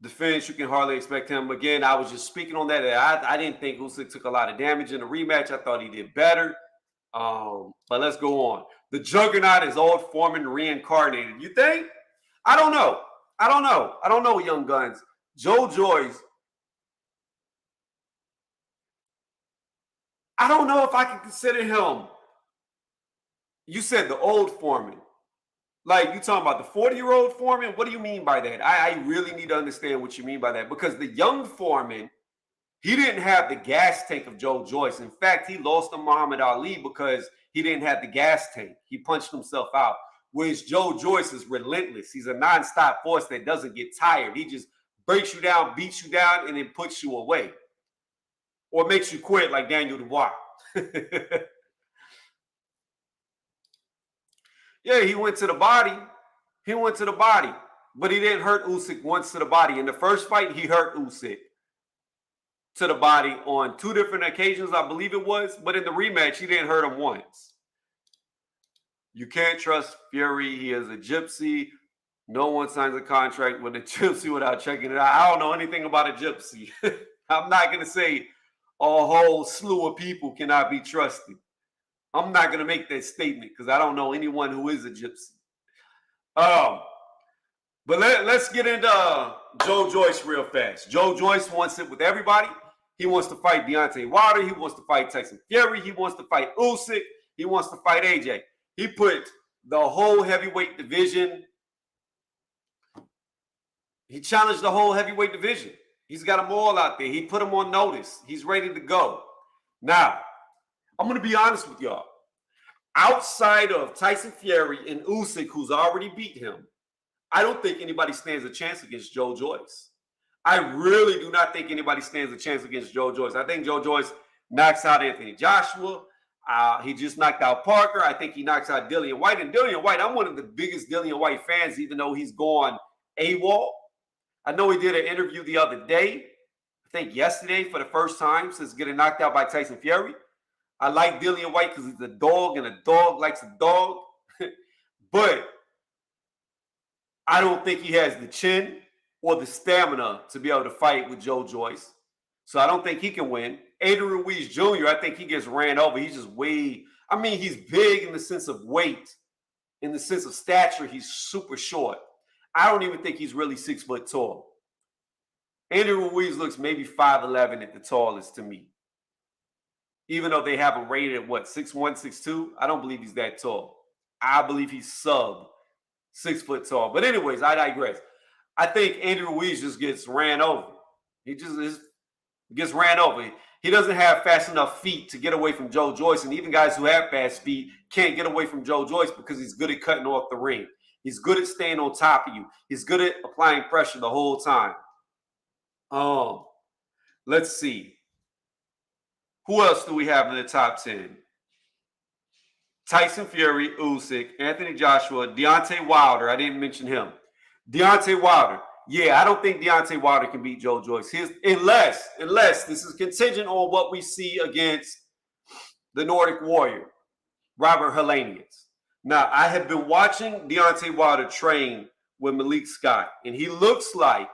[SPEAKER 1] defense, you can hardly expect him. Again, I was just speaking on that. I didn't think Usyk took a lot of damage in the rematch. I thought he did better. But let's go on. The Juggernaut is old Foreman reincarnated. You think? I don't know. I don't know, young guns. Joe Joyce. I don't know if I can consider him. You said the old Foreman. Like, you talking about the 40-year-old Foreman? What do you mean by that? I really need to understand what you mean by that. Because the young Foreman, he didn't have the gas tank of Joe Joyce. In fact, he lost to Muhammad Ali because he didn't have the gas tank. He punched himself out. Whereas Joe Joyce is relentless. He's a nonstop force that doesn't get tired. He just breaks you down, beats you down, and then puts you away. Or makes you quit like Daniel Dubois. Yeah, he went to the body. But he didn't hurt Usyk once to the body. In the first fight, he hurt Usyk to the body on 2 different occasions, I believe it was. But in the rematch, he didn't hurt him once. You can't trust Fury. He is a gypsy. No one signs a contract with a gypsy without checking it out. I don't know anything about a gypsy. I'm not going to say a whole slew of people cannot be trusted. I'm not going to make that statement because I don't know anyone who is a gypsy. But let's get into Joe Joyce real fast. Joe Joyce wants it with everybody. He wants to fight Deontay He wants to fight Tyson Fury. He wants to fight Usyk. He wants to fight AJ. He put the whole heavyweight division. He challenged the whole heavyweight division. He's got them all out there. He put them on notice. He's ready to go. Now, I'm going to be honest with y'all. Outside of Tyson Fury and Usyk, who's already beat him, I don't think anybody stands a chance against Joe Joyce. I really do not think anybody stands a chance against Joe Joyce. I think Joe Joyce knocks out Anthony Joshua. He just knocked out Parker. I think he knocks out Dillian White. And Dillian White, I'm one of the biggest Dillian White fans, even though he's gone AWOL. I know he did an interview the other day, I think yesterday, for the first time since getting knocked out by Tyson Fury. I like Dillian White because he's a dog and a dog likes a dog. But I don't think he has the chin or the stamina to be able to fight with Joe Joyce. So I don't think he can win. Adrian Ruiz Jr., I think he gets ran over. He's just way, I mean, he's big in the sense of weight. In the sense of stature, he's super short. I don't even think he's really 6 foot tall. Adrian Ruiz looks maybe 5'11" at the tallest to me. Even though they have him rated at what, 6'1", 6'2", I don't believe he's that tall. I believe he's sub 6 foot tall. But anyways, I digress. I think Andrew Ruiz just gets ran over. He just gets ran over. He doesn't have fast enough feet to get away from Joe Joyce. And even guys who have fast feet can't get away from Joe Joyce because he's good at cutting off the ring. He's good at staying on top of you. He's good at applying pressure the whole time. Let's see. Who else do we have in the top 10? Tyson Fury, Usyk, Anthony Joshua, Deontay Wilder. I didn't mention him. Deontay Wilder. Yeah, I don't think Deontay Wilder can beat Joe Joyce. Unless this is contingent on what we see against the Nordic Warrior, Robert Helenius. Now, I have been watching Deontay Wilder train with Malik Scott, and he looks like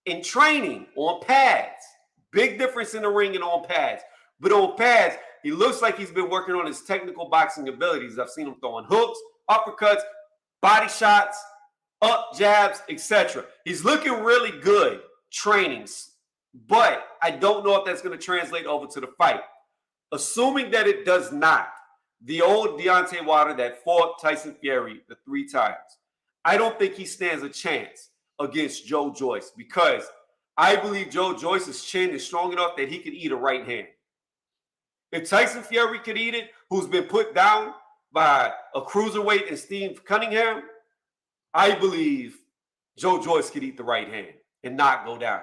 [SPEAKER 1] in training on pads. Big difference in the ring and on pads. But on pads, he looks like he's been working on his technical boxing abilities. I've seen him throwing hooks, uppercuts, body shots, up jabs, etc. He's looking really good trainings, but I don't know if that's going to translate over to the fight. Assuming that it does not, the old Deontay Wilder that fought Tyson Fury the 3 times, I don't think he stands a chance against Joe Joyce because I believe Joe Joyce's chin is strong enough that he could eat a right hand. If Tyson Fury could eat it, who's been put down by a cruiserweight and Steve Cunningham, I believe Joe Joyce could eat the right hand and not go down.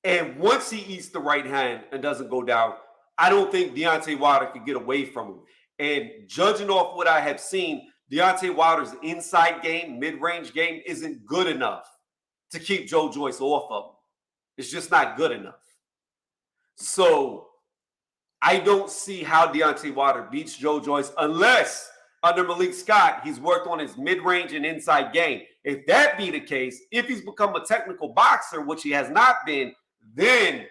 [SPEAKER 1] And once he eats the right hand and doesn't go down, I don't think Deontay Wilder could get away from him. And judging off what I have seen, Deontay Wilder's inside game, mid-range game isn't good enough to keep Joe Joyce off of him. It's just not good enough. So I don't see how Deontay Wilder beats Joe Joyce unless under Malik Scott, he's worked on his mid-range and inside game. If that be the case, if he's become a technical boxer, which he has not been, then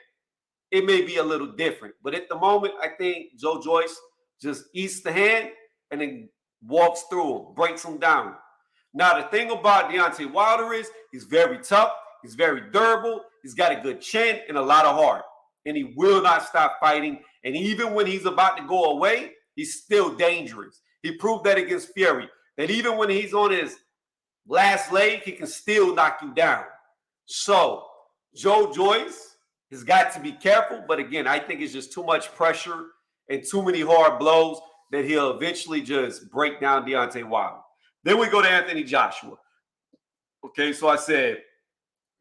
[SPEAKER 1] it may be a little different. But at the moment, I think Joe Joyce just eats the hand and then walks through him, breaks him down. Now, the thing about Deontay Wilder is he's very tough, he's very durable, he's got a good chin and a lot of heart. And he will not stop fighting. And even when he's about to go away, he's still dangerous. He proved that against Fury, that even when he's on his last leg, he can still knock you down. So Joe Joyce has got to be careful. But again, I think it's just too much pressure and too many hard blows that he'll eventually just break down Deontay Wilder. Then we go to Anthony Joshua. Okay, so I said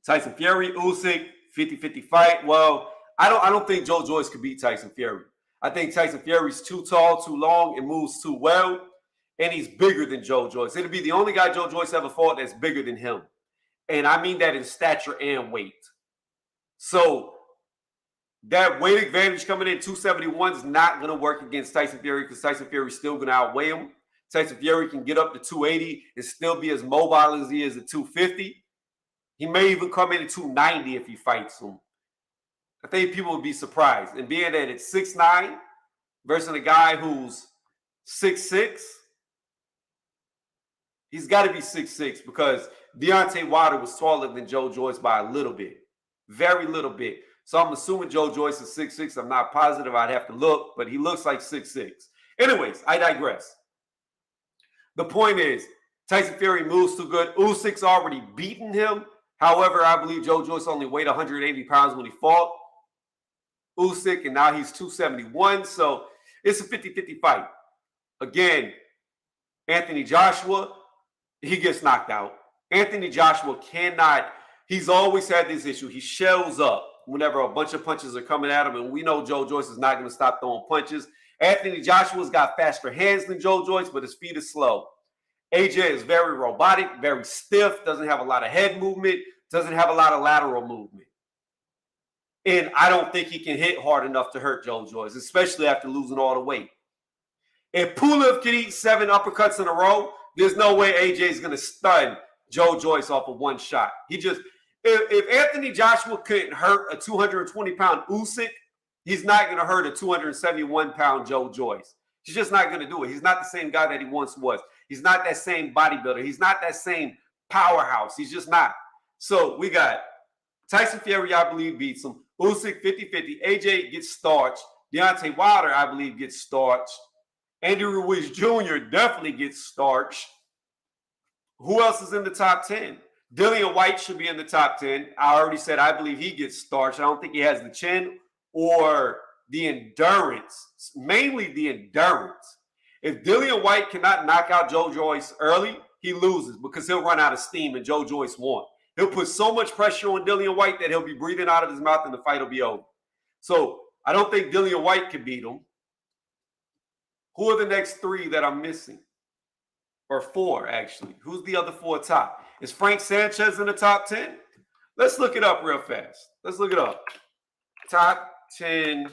[SPEAKER 1] Tyson Fury, Usyk, 50-50 fight. Well, I don't think Joe Joyce could beat Tyson Fury. I think Tyson Fury's too tall, too long, and moves too well, and he's bigger than Joe Joyce. It'll be the only guy Joe Joyce ever fought that's bigger than him. And I mean that in stature and weight. So that weight advantage coming in 271 is not going to work against Tyson Fury because Tyson Fury's still going to outweigh him. Tyson Fury can get up to 280 and still be as mobile as he is at 250. He may even come in at 290 if he fights him. I think people would be surprised. And being that it's 6'9" versus a guy who's 6'6", he's got to be 6'6" because Deontay Wilder was taller than Joe Joyce by a little bit. Very little bit. So I'm assuming Joe Joyce is 6'6". I'm not positive. I'd have to look, but he looks like 6'6". Anyways, I digress. The point is, Tyson Fury moves too good. Usyk's already beaten him. However, I believe Joe Joyce only weighed 180 pounds when he fought Usyk, and now he's 271. So it's a 50-50 fight. Again, Anthony Joshua, he gets knocked out. Anthony Joshua cannot, he's always had this issue. He shells up whenever a bunch of punches are coming at him, and we know Joe Joyce is not going to stop throwing punches. Anthony Joshua's got faster hands than Joe Joyce, but his feet are slow. AJ is very robotic, very stiff, doesn't have a lot of head movement, doesn't have a lot of lateral movement. And I don't think he can hit hard enough to hurt Joe Joyce, especially after losing all the weight. If Pulev can eat 7 uppercuts in a row, there's no way AJ is going to stun Joe Joyce off of one shot. If Anthony Joshua couldn't hurt a 220-pound Usyk, he's not going to hurt a 271-pound Joe Joyce. He's just not going to do it. He's not the same guy that he once was. He's not that same bodybuilder. He's not that same powerhouse. He's just not. So we got Tyson Fury, I believe, beats him. Usyk 50-50. AJ gets starched. Deontay I believe, gets starched. Andy Ruiz Jr. definitely gets starched. Who else is in the top 10? Dillian White should be in the top 10. I already said I believe he gets starched. I don't think he has the chin or the endurance, mainly the endurance. If Dillian White cannot knock out Joe Joyce early, he loses because he'll run out of steam and Joe Joyce won't. He'll put so much pressure on Dillian White that he'll be breathing out of his mouth and the fight will be over. So I don't think Dillian White can beat him. Who are the next 3 that I'm missing? Or 4, actually. Who's the other 4 top? Is Frank Sanchez in the top 10? Let's look it up real fast. Let's look it up. Top 10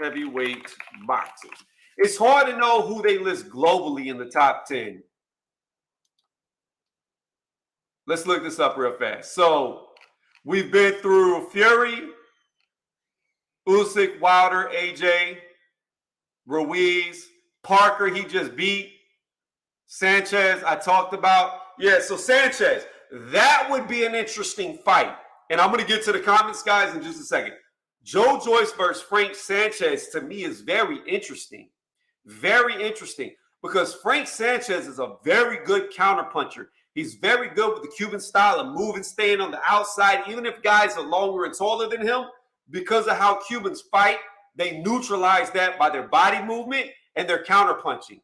[SPEAKER 1] heavyweight boxers. It's hard to know who they list globally in the top 10. Let's look this up real fast. So we've been through Fury, Usyk, Wilder, AJ, Ruiz, Parker, he just beat. Sanchez, I talked about. Yeah, so Sanchez, that would be an interesting fight. And I'm going to get to the comments, guys, in just a second. Joe Joyce versus Frank Sanchez, to me, is very interesting. Very interesting. Because Frank Sanchez is a very good counterpuncher. He's very good with the Cuban style of moving, staying on the outside. Even if guys are longer and taller than him, because of how Cubans fight, they neutralize that by their body movement and their counterpunching.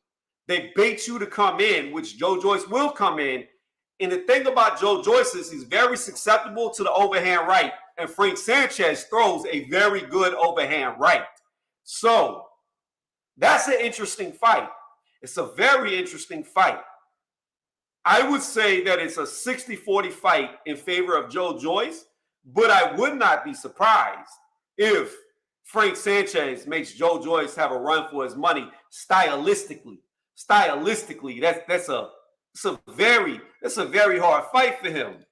[SPEAKER 1] They bait you to come in, which Joe Joyce will come in. And the thing about Joe Joyce is he's very susceptible to the overhand right. And Frank Sanchez throws a very good overhand right. So that's an interesting fight. It's a very interesting fight. I would say that it's a 60-40 fight in favor of Joe Joyce, but I would not be surprised if Frank Sanchez makes Joe Joyce have a run for his money stylistically. Stylistically, that's a very hard fight for him.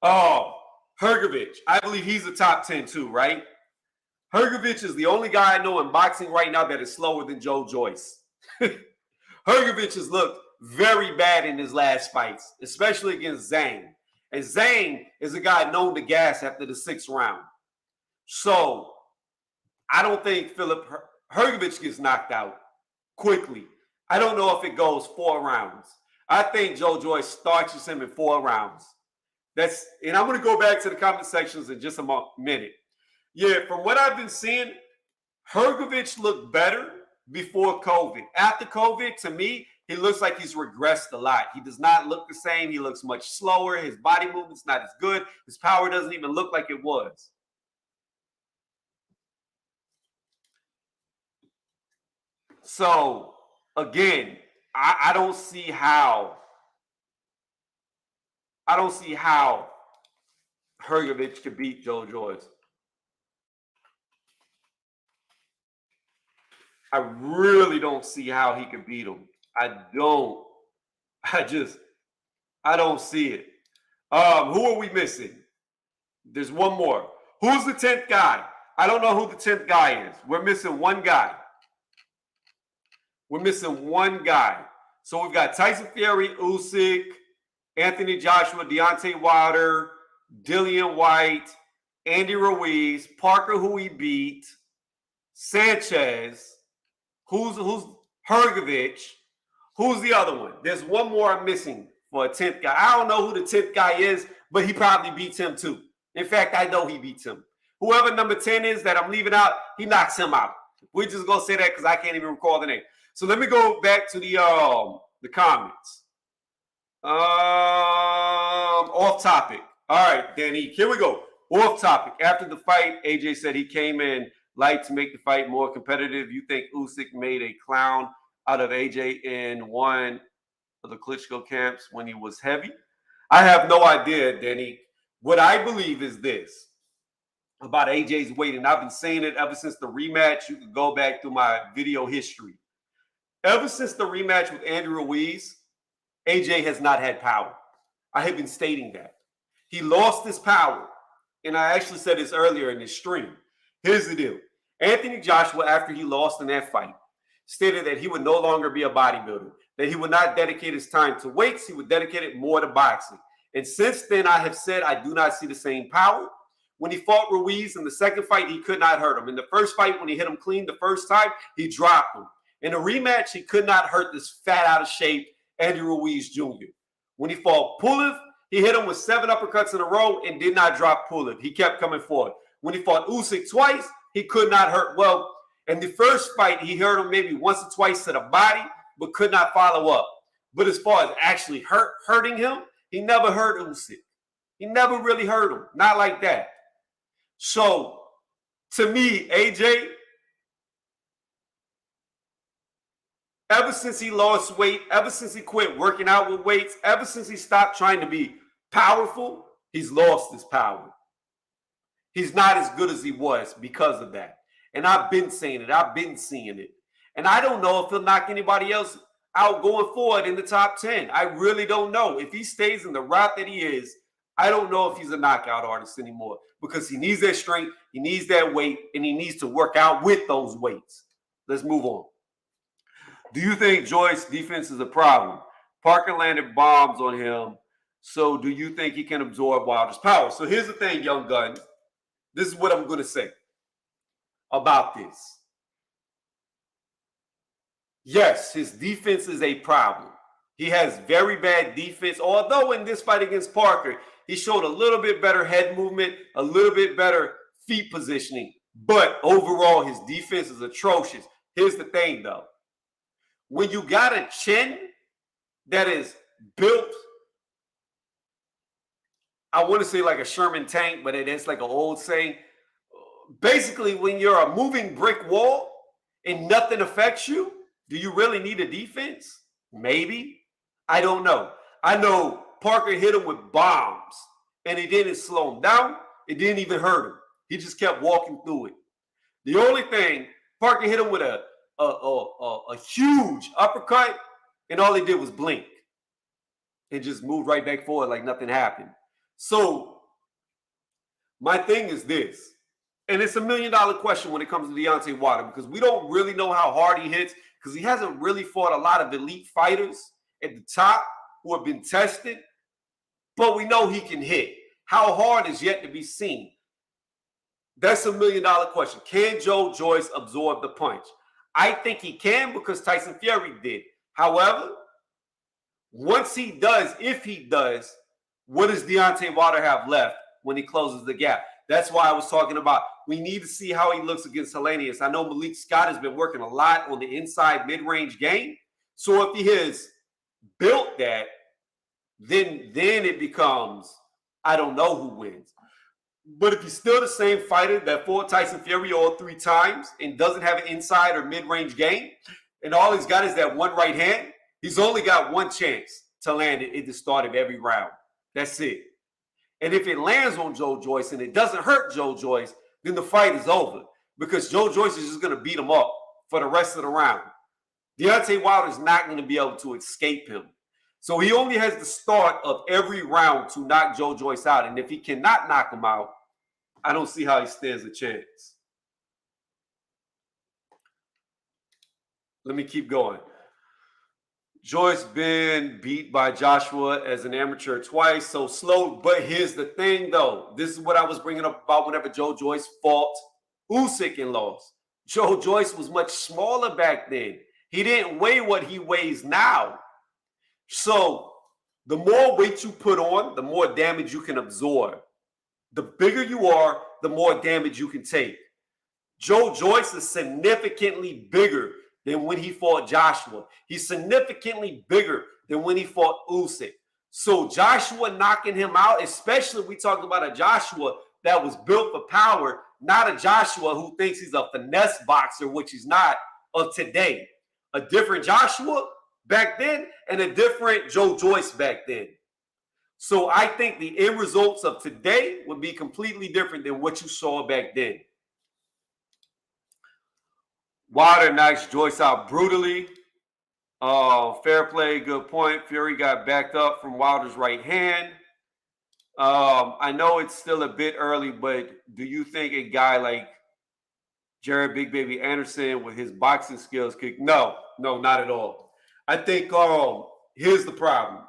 [SPEAKER 1] Hrgovic, I believe he's a top 10 too, right? Hrgovic is the only guy I know in boxing right now that is slower than Joe Joyce. Hrgovic has looked very bad in his last fights, especially against Zhang. And Zhang is a guy known to gas after the 6th round. So I don't think Hrgovic gets knocked out quickly. I don't know if it goes 4 rounds. I think Joe Joyce starches him in 4 rounds. And I'm going to go back to the comment sections in just a minute. Yeah, from what I've been seeing, Hrgovic looked better before COVID. After COVID, to me, he looks like he's regressed a lot. He does not look the same. He looks much slower. His body movement's not as good. His power doesn't even look like it was. So, again, I don't see how Hrgovic could beat Joe Joyce. I really don't see how he could beat him. I don't see it. Who are we missing? There's one more. Who's the 10th guy? I don't know who the 10th guy is. We're missing one guy. So we've got Tyson Fury, Usyk, Anthony Joshua, Deontay Wilder, Dillian White, Andy Ruiz, Parker, who he beat, Sanchez, who's Hrgovic. Who's the other one? There's one more I'm missing for a 10th guy. I don't know who the 10th guy is, but he probably beats him too. In fact, I know he beats him. Whoever number 10 is that I'm leaving out, he knocks him out. We're just going to say that because I can't even recall the name. So let me go back to the comments. Off topic. All right, Danny, here we go. Off topic. After the fight, AJ said he came in light to make the fight more competitive. You think Usyk made a clown out of AJ in one of the Klitschko camps when he was heavy? I have no idea, Danny. What I believe is this. about AJ's weight, and I've been saying it ever since the rematch. You can go back through my video history. Ever since the rematch with Andrew Ruiz, AJ has not had power. I have been stating that. He lost his power. And I actually said this earlier in this stream. Here's the deal. Anthony Joshua, after he lost in that fight, stated that he would no longer be a bodybuilder, that he would not dedicate his time to weights, he would dedicate it more to boxing. And since then, I have said I do not see the same power. When he fought Ruiz in the second fight, he could not hurt him. In the first fight, when he hit him clean the first time, he dropped him. In a rematch, he could not hurt this fat, out of shape Andrew Ruiz Jr. When he fought Pulev, he hit him with 7 uppercuts in a row and did not drop Pulev. He kept coming forward. When he fought Usyk twice, he could not hurt. Well, in the first fight, he hurt him maybe once or twice to the body, but could not follow up. But as far as actually hurting him, he never hurt Usyk. He never really hurt him. Not like that. So, to me, AJ, ever since he lost weight, ever since he quit working out with weights, ever since he stopped trying to be powerful, he's lost his power. He's not as good as he was because of that. And I've been saying it. I've been seeing it. And I don't know if he'll knock anybody else out going forward in the top 10. I really don't know. If he stays in the route that he is, I don't know if he's a knockout artist anymore because he needs that strength, he needs that weight, and he needs to work out with those weights. Let's move on. Do you think Joyce's defense is a problem? Parker landed bombs on him. So do you think he can absorb Wilder's power? So here's the thing, young gun. This is what I'm going to say about this. Yes, his defense is a problem. He has very bad defense, although in this fight against Parker, he showed a little bit better head movement, a little bit better feet positioning. But overall, his defense is atrocious. Here's the thing, though. When you got a chin that is built, I want to say like a Sherman tank, but it is like an old saying. Basically, when you're a moving brick wall and nothing affects you, do you really need a defense? Maybe. I don't know. I know Parker hit him with bombs, and it didn't slow him down. It didn't even hurt him. He just kept walking through it. The only thing, Parker hit him with a huge uppercut, and all he did was blink and just moved right back forward like nothing happened. So my thing is this, and it's $1 million question when it comes to Deontay Wilder because we don't really know how hard he hits because he hasn't really fought a lot of elite fighters at the top who have been tested, but we know he can hit. How hard is yet to be seen. That's $1 million question. Can Joe Joyce absorb the punch? I think he can because Tyson Fury did. However, once he does, if he does, what does Deontay Wilder have left when he closes the gap? That's why I was talking about we need to see how he looks against Helenius. I know Malik Scott has been working a lot on the inside mid-range game. So if he has built that, then it becomes, I don't know who wins. But if he's still the same fighter that fought Tyson Fury all 3 times and doesn't have an inside or mid-range game, and all he's got is that one right hand, he's only got one chance to land it at the start of every round. That's it. And if it lands on Joe Joyce and it doesn't hurt Joe Joyce, then the fight is over because Joe Joyce is just going to beat him up for the rest of the round. Deontay Wilder is not going to be able to escape him. So he only has the start of every round to knock Joe Joyce out. And if he cannot knock him out, I don't see how he stands a chance. Let me keep going. Joyce been beat by Joshua as an amateur twice, so slow. But here's the thing, though. This is what I was bringing up about whenever Joe Joyce fought Usyk and lost. Joe Joyce was much smaller back then. He didn't weigh what he weighs now. So the more weight you put on, the more damage you can absorb. The bigger you are, the more damage you can take. Joe Joyce is significantly bigger than when he fought Joshua. He's significantly bigger than when he fought Usyk. So Joshua knocking him out, especially if we talk about a Joshua that was built for power, not a Joshua who thinks he's a finesse boxer, which he's not, of today. A different Joshua back then and a different Joe Joyce back then. So I think the end results of today would be completely different than what you saw back then. Wilder knocks Joyce out brutally. Fair play, good point. Fury got backed up from Wilder's right hand. I know it's still a bit early, but do you think a guy like Jared Big Baby Anderson with his boxing skills could? No, not at all. I think here's the problem.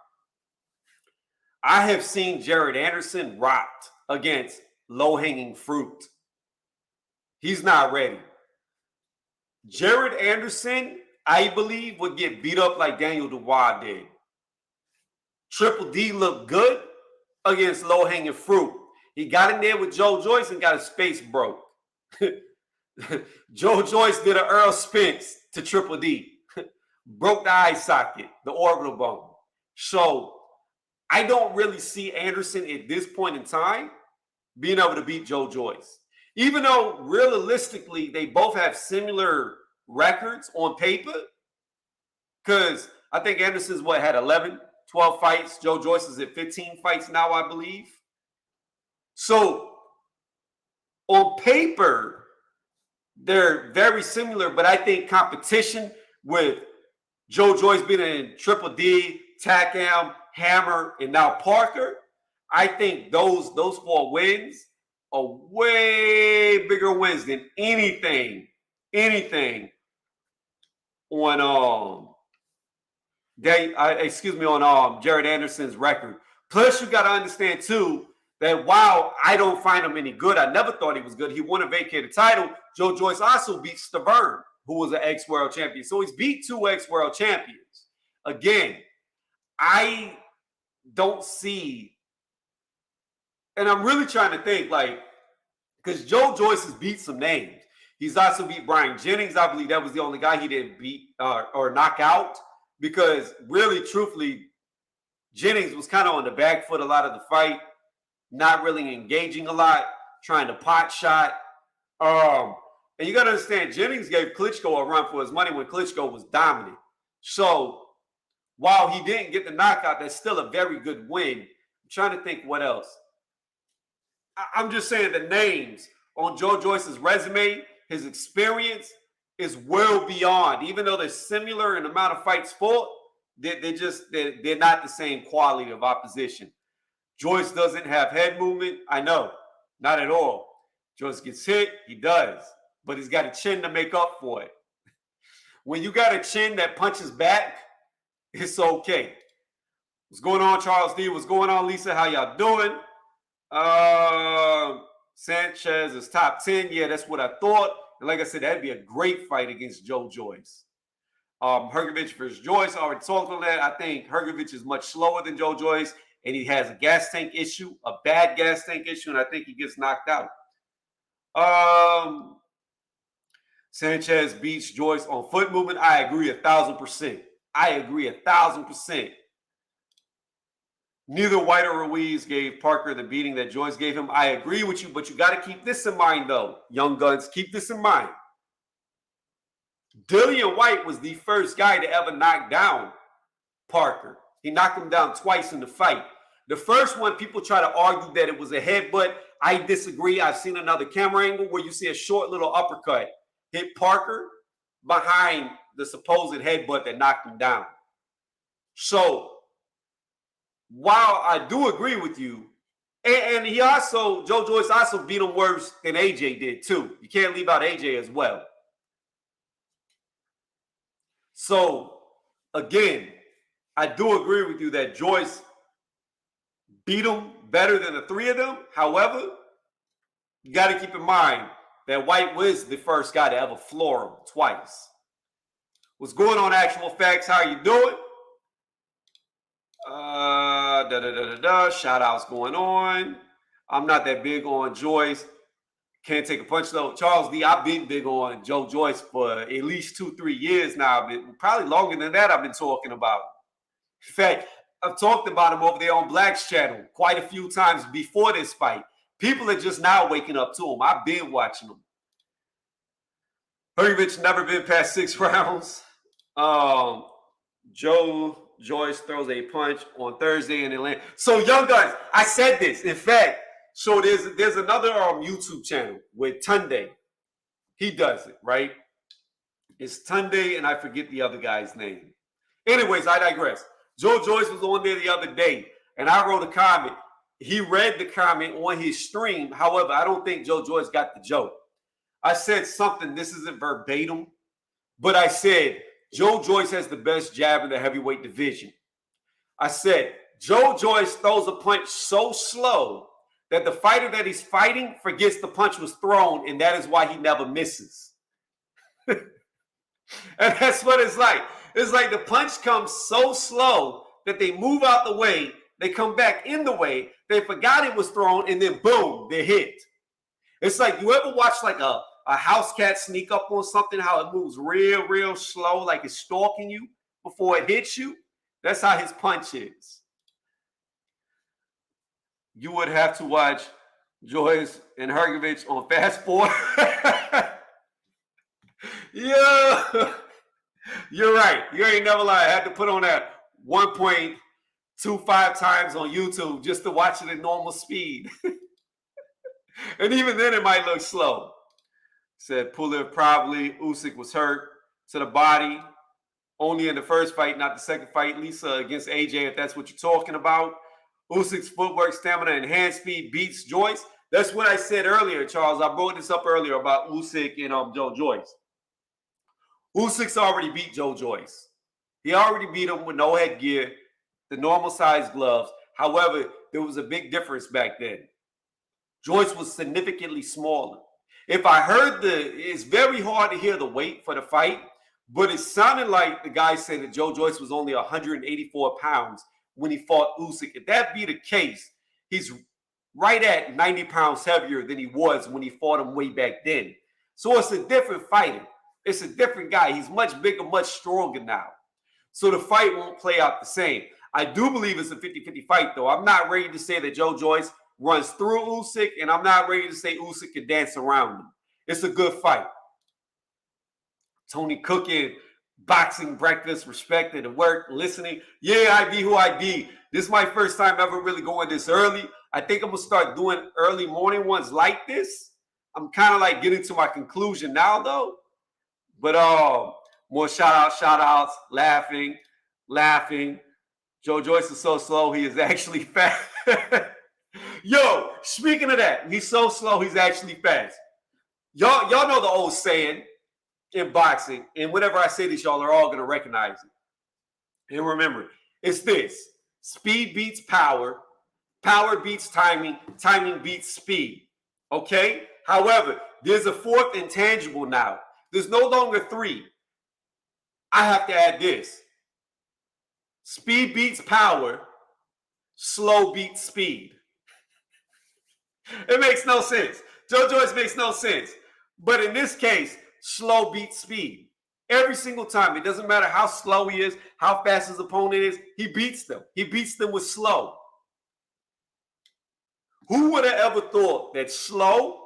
[SPEAKER 1] I have seen Jared Anderson rocked against low-hanging fruit. He's not ready. Jared Anderson, I believe, would get beat up like Daniel Dubois did. Triple D looked good against low-hanging fruit. He got in there with Joe Joyce and got his face broke. Joe Joyce did an Earl Spence to Triple D. Broke the eye socket, the orbital bone. So I don't really see Anderson at this point in time being able to beat Joe Joyce. Even though realistically they both have similar records on paper, because I think Anderson's had 11, 12 fights. Joe Joyce is at 15 fights now, I believe. So on paper, they're very similar, but I think competition with Joe Joyce being in Triple D, Takam, Hammer, and now Parker, I think those 4 wins are way bigger wins than anything on Jared Anderson's record. Plus, you got to understand too that while I don't find him any good, I never thought he was good. He won a vacated title. Joe Joyce also beat Stavern, who was an ex-world champion. So he's beat 2 ex-world champions. Again, I don't see, and I'm really trying to think, because Joe Joyce has beat some names. He's also beat Brian Jennings. I believe that was the only guy he didn't beat or knock out, because really, truthfully, Jennings was kind of on the back foot a lot of the fight, not really engaging a lot, trying to pot shot. And you got to understand, Jennings gave Klitschko a run for his money when Klitschko was dominant. So while he didn't get the knockout, that's still a very good win. I'm trying to think what else. I'm just saying the names on Joe Joyce's resume, his experience is well beyond. Even though they're similar in the amount of fights fought, they're not the same quality of opposition. Joyce doesn't have head movement. I know, not at all. Joyce gets hit, he does, but he's got a chin to make up for it. When you got a chin that punches back, it's okay. What's going on, Charles D? What's going on, Lisa? How y'all doing? Sanchez is top 10. Yeah, that's what I thought. And like I said, that'd be a great fight against Joe Joyce. Hrgovic versus Joyce, I already talked on that. I think Hrgovic is much slower than Joe Joyce, and he has a gas tank issue, a bad gas tank issue, and I think he gets knocked out. Sanchez beats Joyce on foot movement. I agree 1,000%. I agree 1,000%. Neither White or Ruiz gave Parker the beating that Joyce gave him. I agree with you, but you got to keep this in mind, though. Young guns, keep this in mind. Dillian White was the first guy to ever knock down Parker. He knocked him down twice in the fight. The first one, people try to argue that it was a headbutt. I disagree. I've seen another camera angle where you see a short little uppercut hit Parker behind the supposed headbutt that knocked him down. So while I do agree with you, and Joe Joyce also beat him worse than AJ did too. You can't leave out AJ as well. So again, I do agree with you that Joyce beat him better than the 3 of them. However, you got to keep in mind that White was the first guy to ever floor him twice. What's going on, Actual Facts? How are you doing? Shout outs going on. I'm not that big on Joyce. Can't take a punch though. Charles D, I've been big on Joe Joyce for at least 2-3 years now. Probably longer than that I've been talking about. In fact, I've talked about him over there on Black's channel quite a few times before this fight. People are just now waking up to him. I've been watching him. Hrgovic never been past 6 rounds. Joe Joyce throws a punch on Thursday and it lands. So Young Guns, I said this. In fact, so there's another YouTube channel with Tunde. He does it, right? It's Tunde and I forget the other guy's name. Anyways, I digress. Joe Joyce was on there the other day and I wrote a comment. He read the comment on his stream. However, I don't think Joe Joyce got the joke. I said something, this isn't verbatim, but I said, Joe Joyce has the best jab in the heavyweight division. I said, Joe Joyce throws a punch so slow that the fighter that he's fighting forgets the punch was thrown, and that is why he never misses. And that's what it's like. It's like the punch comes so slow that they move out the way, they come back in the way, they forgot it was thrown, and then boom, they're hit. It's like, you ever watch like a house cat sneak up on something, how it moves real slow, like it's stalking you before it hits you? That's how his punch is. You would have to watch Joyce and Hergovich on Fast Forward. Yeah, you're right. You ain't never lied. I had to put on that 1.25 times on YouTube just to watch it at normal speed. And even then it might look slow. Said Pulev probably, Usyk was hurt to the body. Only in the first fight, not the second fight. Lisa against AJ, if that's what you're talking about. Usyk's footwork, stamina, and hand speed beats Joyce. That's what I said earlier, Charles. I brought this up earlier about Usyk and Joe Joyce. Usyk's already beat Joe Joyce. He already beat him with no headgear, the normal size gloves. However, there was a big difference back then. Joyce was significantly smaller. If I heard it's very hard to hear the weight for the fight, but it sounded like the guy said that Joe Joyce was only 184 pounds when he fought Usyk. If that be the case, he's right at 90 pounds heavier than he was when he fought him way back then. So it's a different fighter. It's a different guy. He's much bigger, much stronger now. So the fight won't play out the same. I do believe it's a 50-50 fight, though. I'm not ready to say that Joe Joyce runs through Usyk, and I'm not ready to say Usyk can dance around him. It's a good fight. Tony cooking, boxing breakfast, respected and work, listening. Yeah, I be who I be. This is my first time ever really going this early. I think I'm going to start doing early morning ones like this. I'm kind of like getting to my conclusion now, though. But more shout-outs, laughing. Joe Joyce is so slow, he is actually fast. Yo, speaking of that, he's so slow, he's actually fast. Y'all know the old saying in boxing, and whenever I say this, y'all are all going to recognize it. And remember, it's this. Speed beats power. Power beats timing. Timing beats speed. Okay? However, there's a fourth intangible now. There's no longer three. I have to add this. Speed beats power. Slow beats speed. It makes no sense. Joe Joyce makes no sense. But in this case, slow beats speed. Every single time. It doesn't matter how slow he is, how fast his opponent is. He beats them. He beats them with slow. Who would have ever thought that slow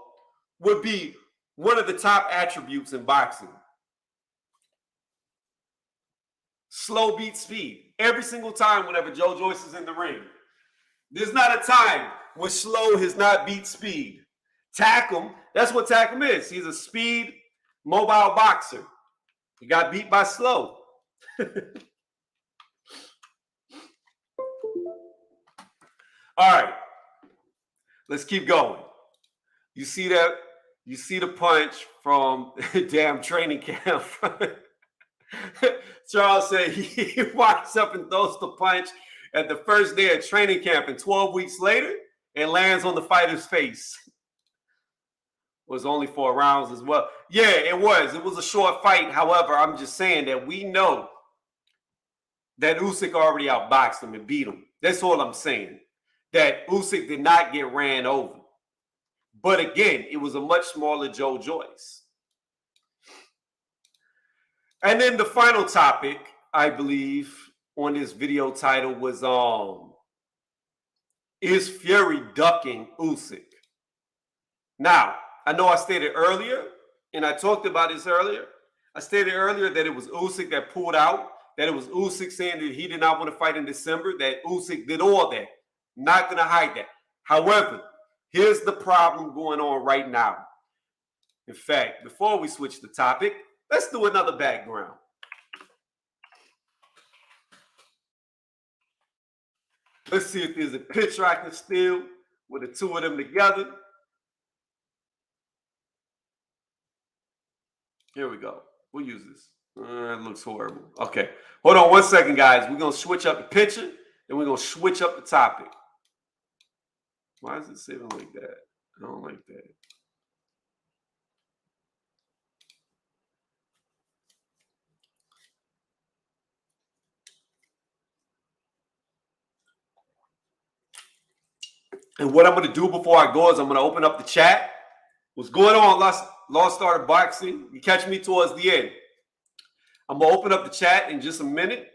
[SPEAKER 1] would be one of the top attributes in boxing? Slow beats speed. Every single time whenever Joe Joyce is in the ring. There's not a time when slow has not beat speed. Tackle, that's what tackle is. He's a speed, mobile boxer. He got beat by slow. All right. Let's keep going. You see that? You see the punch from damn training camp. Charles said he walks up and throws the punch at the first day of training camp, and 12 weeks later, it lands on the fighter's face. Was only 4 rounds as well. Yeah, it was. It was a short fight. However, I'm just saying that we know that Usyk already outboxed him and beat him. That's all I'm saying. That Usyk did not get ran over. But again, it was a much smaller Joe Joyce. And then the final topic, I believe, on this video title was is Fury ducking Usyk? Now, I know I stated earlier, and I talked about this earlier. I stated earlier that it was Usyk that pulled out that it was Usyk saying that he did not want to fight in December, that Usyk did all that. Not going to hide that. However, here's the problem going on right now. In fact, before we switch the topic, let's do another background. Let's see if there's a picture I can steal with the two of them together. Here we go. We'll use this. It looks horrible. Okay. Hold on 1 second, guys. We're going to switch up the picture, and we're going to switch up the topic. Why is it saving like that? I don't like that. And what I'm going to do before I go is I'm going to open up the chat. What's going on, Lost Starter Boxing? You catch me towards the end. I'm going to open up the chat in just a minute.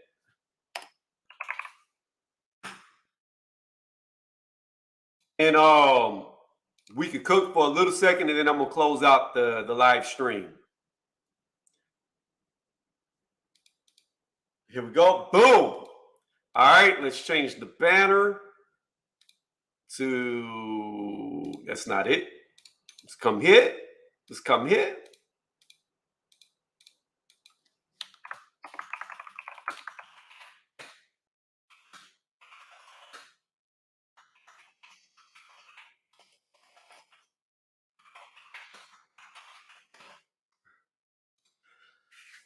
[SPEAKER 1] And we can cook for a little second, and then I'm going to close out the live stream. Here we go. Boom. All right, let's change the banner to, that's not it. Let's come here. Let's come here.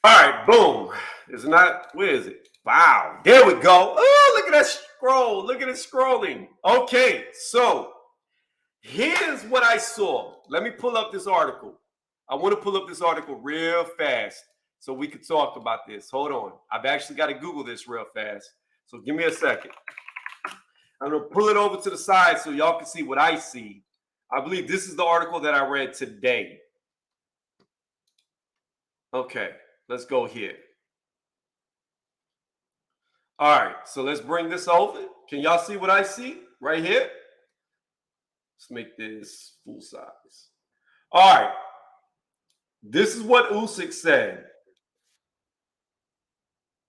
[SPEAKER 1] All right, boom. It's not, where is it? Wow, there we go. Oh, look at that scroll. Look at it scrolling. Okay, so here's what I saw. Let me pull up this article. I want to pull up this article real fast so we could talk about this. Hold on. I've actually got to Google this real fast. So give me a second. I'm going to pull it over to the side so y'all can see what I see. I believe this is the article that I read today. Okay, let's go here. All right, so let's bring this over. Can y'all see what I see right here? Let's make this full size. All right. This is what Usyk said.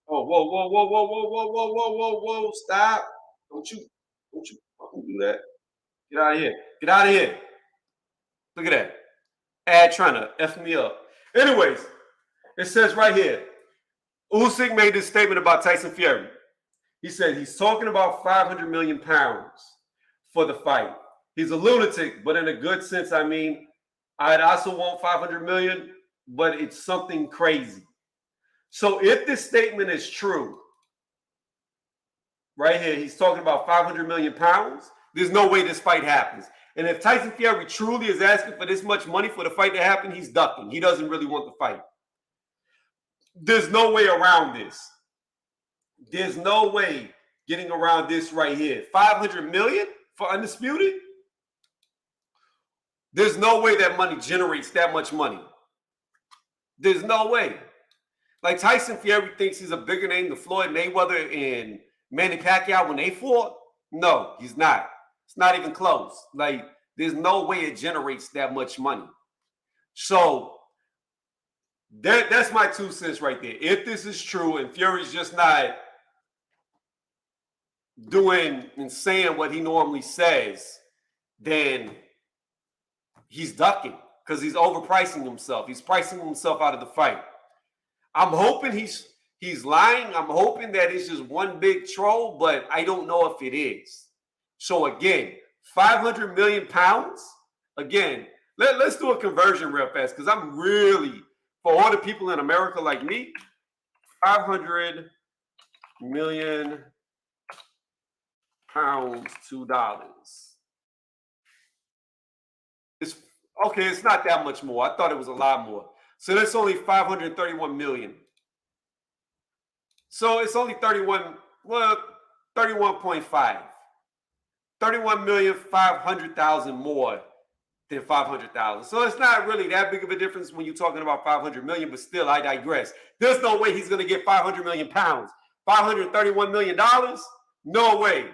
[SPEAKER 1] Oh, whoa, whoa, whoa, whoa, whoa, whoa, whoa, whoa, whoa, whoa. Stop. Don't you fucking do that. Get out of here. Get out of here. Look at that. Ad trying to F me up. Anyways, it says right here, Usyk made this statement about Tyson Fury. He said he's talking about 500 million pounds for the fight. He's a lunatic, but in a good sense, I mean, I'd also want 500 million, but it's something crazy. So if this statement is true, right here, he's talking about 500 million pounds, there's no way this fight happens. And if Tyson Fury truly is asking for this much money for the fight to happen, he's ducking. He doesn't really want the fight. There's no way around this. There's no way getting around this right here. 500 million for Undisputed? There's no way that money generates that much money. There's no way. Like Tyson Fury thinks he's a bigger name than Floyd Mayweather and Manny Pacquiao when they fought. No, he's not. It's not even close. Like, there's no way it generates that much money. So that's my 2 cents right there. If this is true and Fury's just not doing and saying what he normally says, then he's ducking because he's overpricing himself. He's pricing himself out of the fight. I'm hoping he's lying. I'm hoping that it's just one big troll, but I don't know if it is. So again, 500 million pounds. Again, let's do a conversion real fast because I'm really, for all the people in America like me, 500 million pounds to dollars. It's okay. It's not that much more. I thought it was a lot more. So that's only 531 million. So it's only 31.5. 31,500,000 more than 500,000. So it's not really that big of a difference when you're talking about 500 million, but still, I digress. There's no way he's going to get 500 million pounds. $531 million? No way.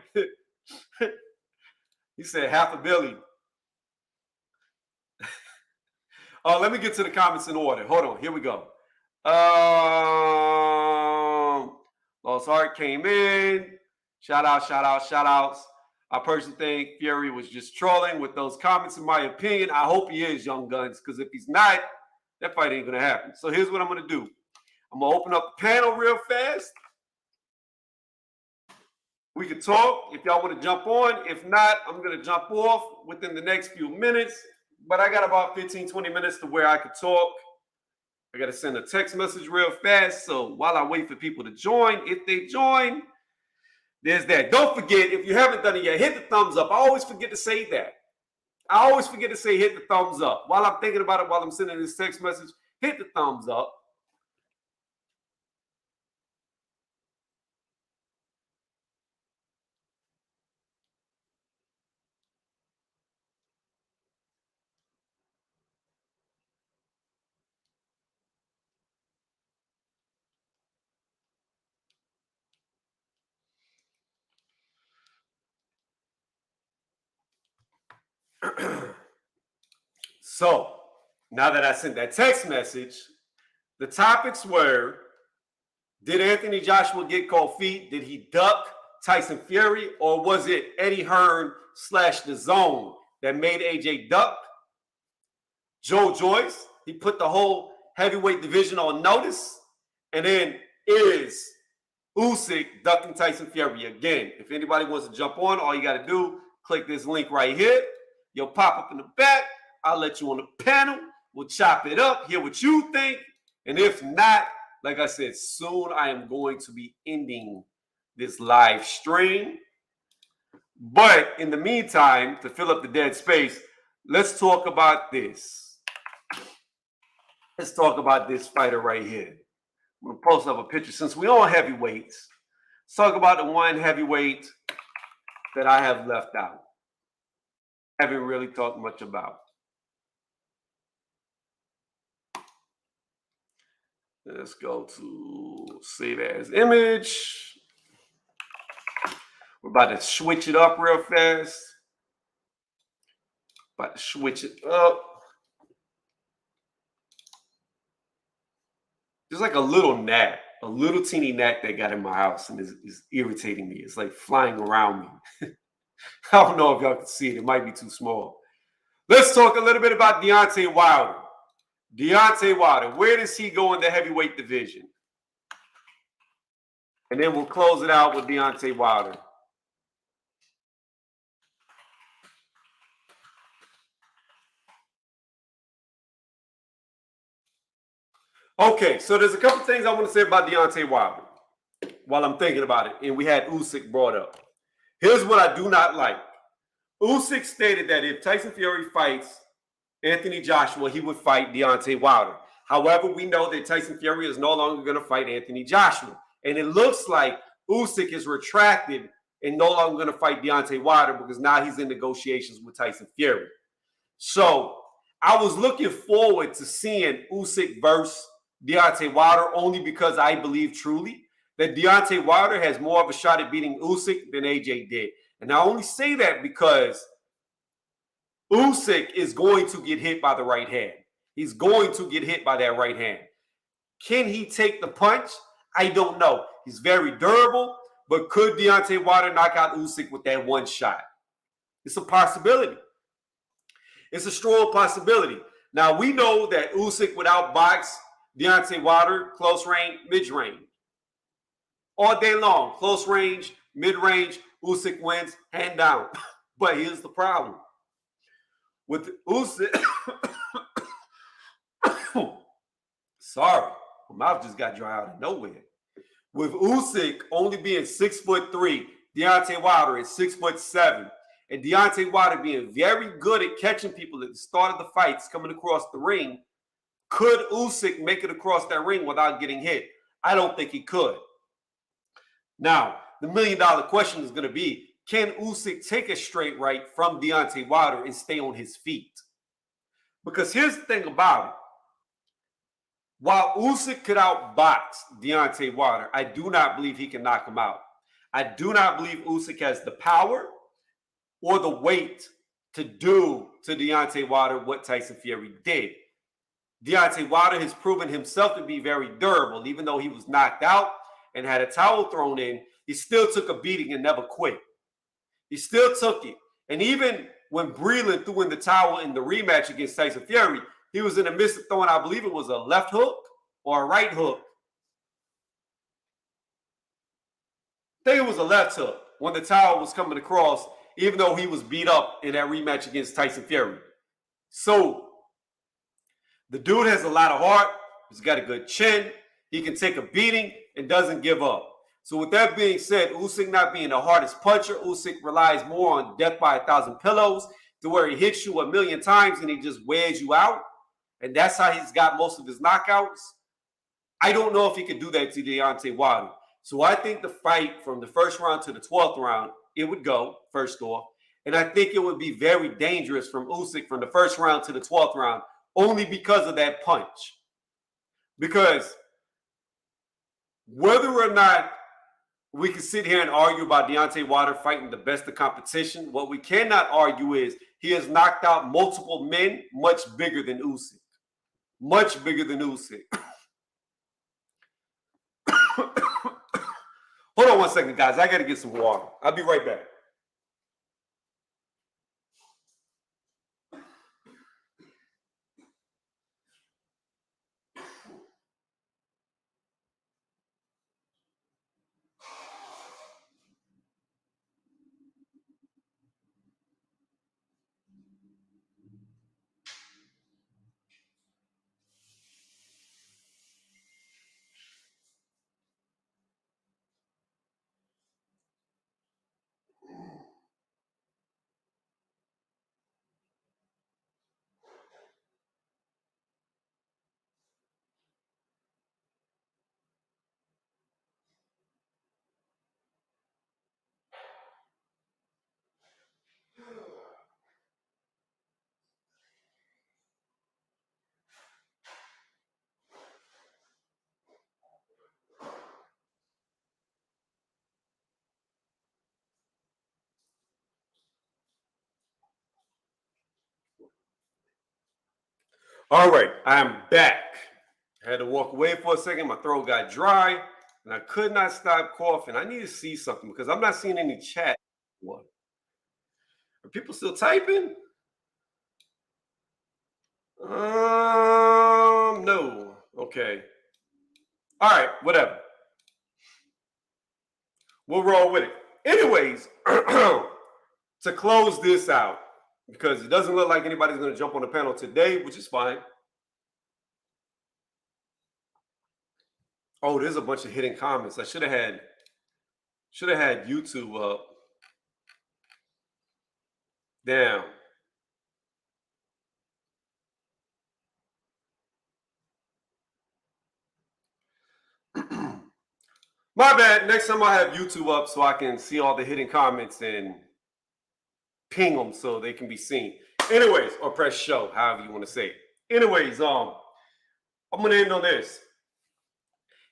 [SPEAKER 1] He said $500 million. Let me get to the comments in order. Hold on. Here we go. Lost Heart came in. Shout out, shout out, shout outs. I personally think Fury was just trolling with those comments, in my opinion. I hope he is, Young Guns, because if he's not, that fight ain't going to happen. So here's what I'm going to do. I'm going to open up the panel real fast. We can talk if y'all want to jump on. If not, I'm going to jump off within the next few minutes. But I got about 15, 20 minutes to where I could talk. I got to send a text message real fast. So while I wait for people to join, if they join, there's that. Don't forget, if you haven't done it yet, hit the thumbs up. I always forget to say that. I always forget to say hit the thumbs up. While I'm thinking about it, while I'm sending this text message, hit the thumbs up. So, now that I sent that text message, the topics were, did Anthony Joshua get cold feet? Did he duck Tyson Fury? Or was it Eddie Hearn / The Zone that made AJ duck? Joyce, he put the whole heavyweight division on notice. And then is Usyk ducking Tyson Fury again? If anybody wants to jump on, all you got to do, click this link right here. You'll pop up in the back. I'll let you on the panel. We'll chop it up, hear what you think. And if not, like I said, soon I am going to be ending this live stream. But in the meantime, to fill up the dead space, let's talk about this. Let's talk about this fighter right here. I'm going to post up a picture. Since we're on heavyweights, let's talk about the one heavyweight that I have left out. I haven't really talked much about. Let's go to save as image. We're about to switch it up real fast. About to switch it up. There's like a little gnat, a little teeny gnat that got in my house and is irritating me. It's like flying around me. I don't know if y'all can see it. It might be too small. Let's talk a little bit about Deontay Wilder. Deontay Wilder, where does he go in the heavyweight division? And then we'll close it out with Deontay Wilder. Okay, so there's a couple things I want to say about Deontay Wilder while I'm thinking about it. And we had Usyk brought up. Here's what I do not like. Usyk stated that if Tyson Fury fights Anthony Joshua, he would fight Deontay Wilder. However, we know that Tyson Fury is no longer going to fight Anthony Joshua. And it looks like Usyk is retracted and no longer going to fight Deontay Wilder because now he's in negotiations with Tyson Fury. So I was looking forward to seeing Usyk versus Deontay Wilder only because I believe truly that Deontay Wilder has more of a shot at beating Usyk than AJ did. And I only say that because Usyk is going to get hit by the right hand. He's going to get hit by that right hand. Can he take the punch? I don't know. He's very durable, but could Deontay Wilder knock out Usyk with that one shot? It's a possibility. It's a strong possibility. Now, we know that Usyk would outbox Deontay Wilder close range, mid-range. All day long, close range, mid-range, Usyk wins, hand down. But here's the problem. With Usyk, sorry, my mouth just got dry out of nowhere. With Usyk only being 6'3", Deontay Wilder is 6'7", and Deontay Wilder being very good at catching people at the start of the fights coming across the ring, could Usyk make it across that ring without getting hit? I don't think he could. Now, the million-dollar question is going to be, can Usyk take a straight right from Deontay Wilder and stay on his feet? Because here's the thing about it. While Usyk could outbox Deontay Wilder, I do not believe he can knock him out. I do not believe Usyk has the power or the weight to do to Deontay Wilder what Tyson Fury did. Deontay Wilder has proven himself to be very durable. Even though he was knocked out, and had a towel thrown in, he still took a beating and never quit. He still took it. And even when Breland threw in the towel in the rematch against Tyson Fury, he was in the midst of throwing, I believe it was a left hook or a right hook. I think it was a left hook when the towel was coming across, even though he was beat up in that rematch against Tyson Fury. So the dude has a lot of heart. He's got a good chin. He can take a beating and doesn't give up. So with that being said, Usyk not being the hardest puncher, Usyk relies more on death by 1,000 pillows to where he hits you 1,000,000 times and he just wears you out. And that's how he's got most of his knockouts. I don't know if he could do that to Deontay Wilder. So I think the fight from the first round to the 12th round, it would go first off. And I think it would be very dangerous from Usyk from the first round to the 12th round, only because of that punch. Because whether or not we can sit here and argue about Deontay Wilder fighting the best of competition, what we cannot argue is he has knocked out multiple men much bigger than Usyk. Much bigger than Usyk. Hold on one second, guys. I got to get some water. I'll be right back. All right, I'm back. I had to walk away for a second. My throat got dry, and I could not stop coughing. I need to see something because I'm not seeing any chat. What? Are people still typing? No. Okay. All right, whatever. We'll roll with it. Anyways, to close this out, because it doesn't look like anybody's going to jump on the panel today, which is fine. Oh, there's a bunch of hidden comments. I should have had YouTube up. Damn. My bad. Next time I have YouTube up so I can see all the hidden comments and ping them so they can be seen. Anyways, or press show, however you want to say it. Anyways, I'm gonna end on this.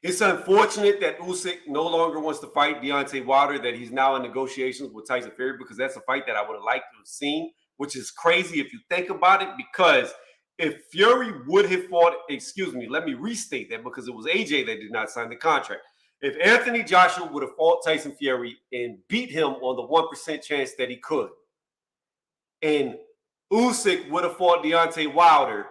[SPEAKER 1] It's unfortunate that Usyk no longer wants to fight Deontay Wilder, that he's now in negotiations with Tyson Fury, because that's a fight that I would have liked to have seen, which is crazy if you think about it, because if Fury would have fought, let me restate that, because it was AJ that did not sign the contract. If Anthony Joshua would have fought Tyson Fury and beat him on the 1% chance that he could, and Usyk would have fought Deontay Wilder,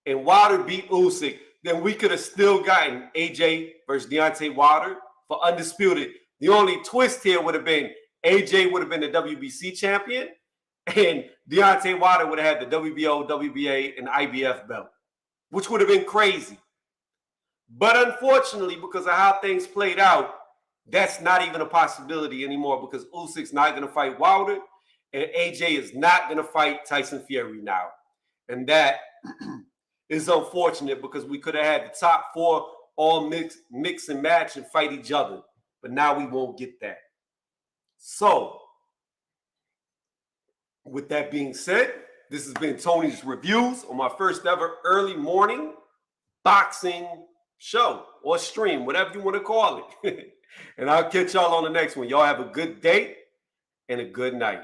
[SPEAKER 1] and Wilder beat Usyk, then we could have still gotten AJ versus Deontay Wilder for undisputed. The only twist here would have been AJ would have been the WBC champion, and Deontay Wilder would have had the WBO, WBA, and IBF belt, which would have been crazy. But unfortunately, because of how things played out, that's not even a possibility anymore, because Usyk's not going to fight Wilder, and AJ is not going to fight Tyson Fury now. And that is unfortunate, because we could have had the top four all mix and match and fight each other. But now we won't get that. So, with that being said, this has been Tony's Reviews on my first ever early morning boxing show or stream, whatever you want to call it. And I'll catch y'all on the next one. Y'all have a good day and a good night.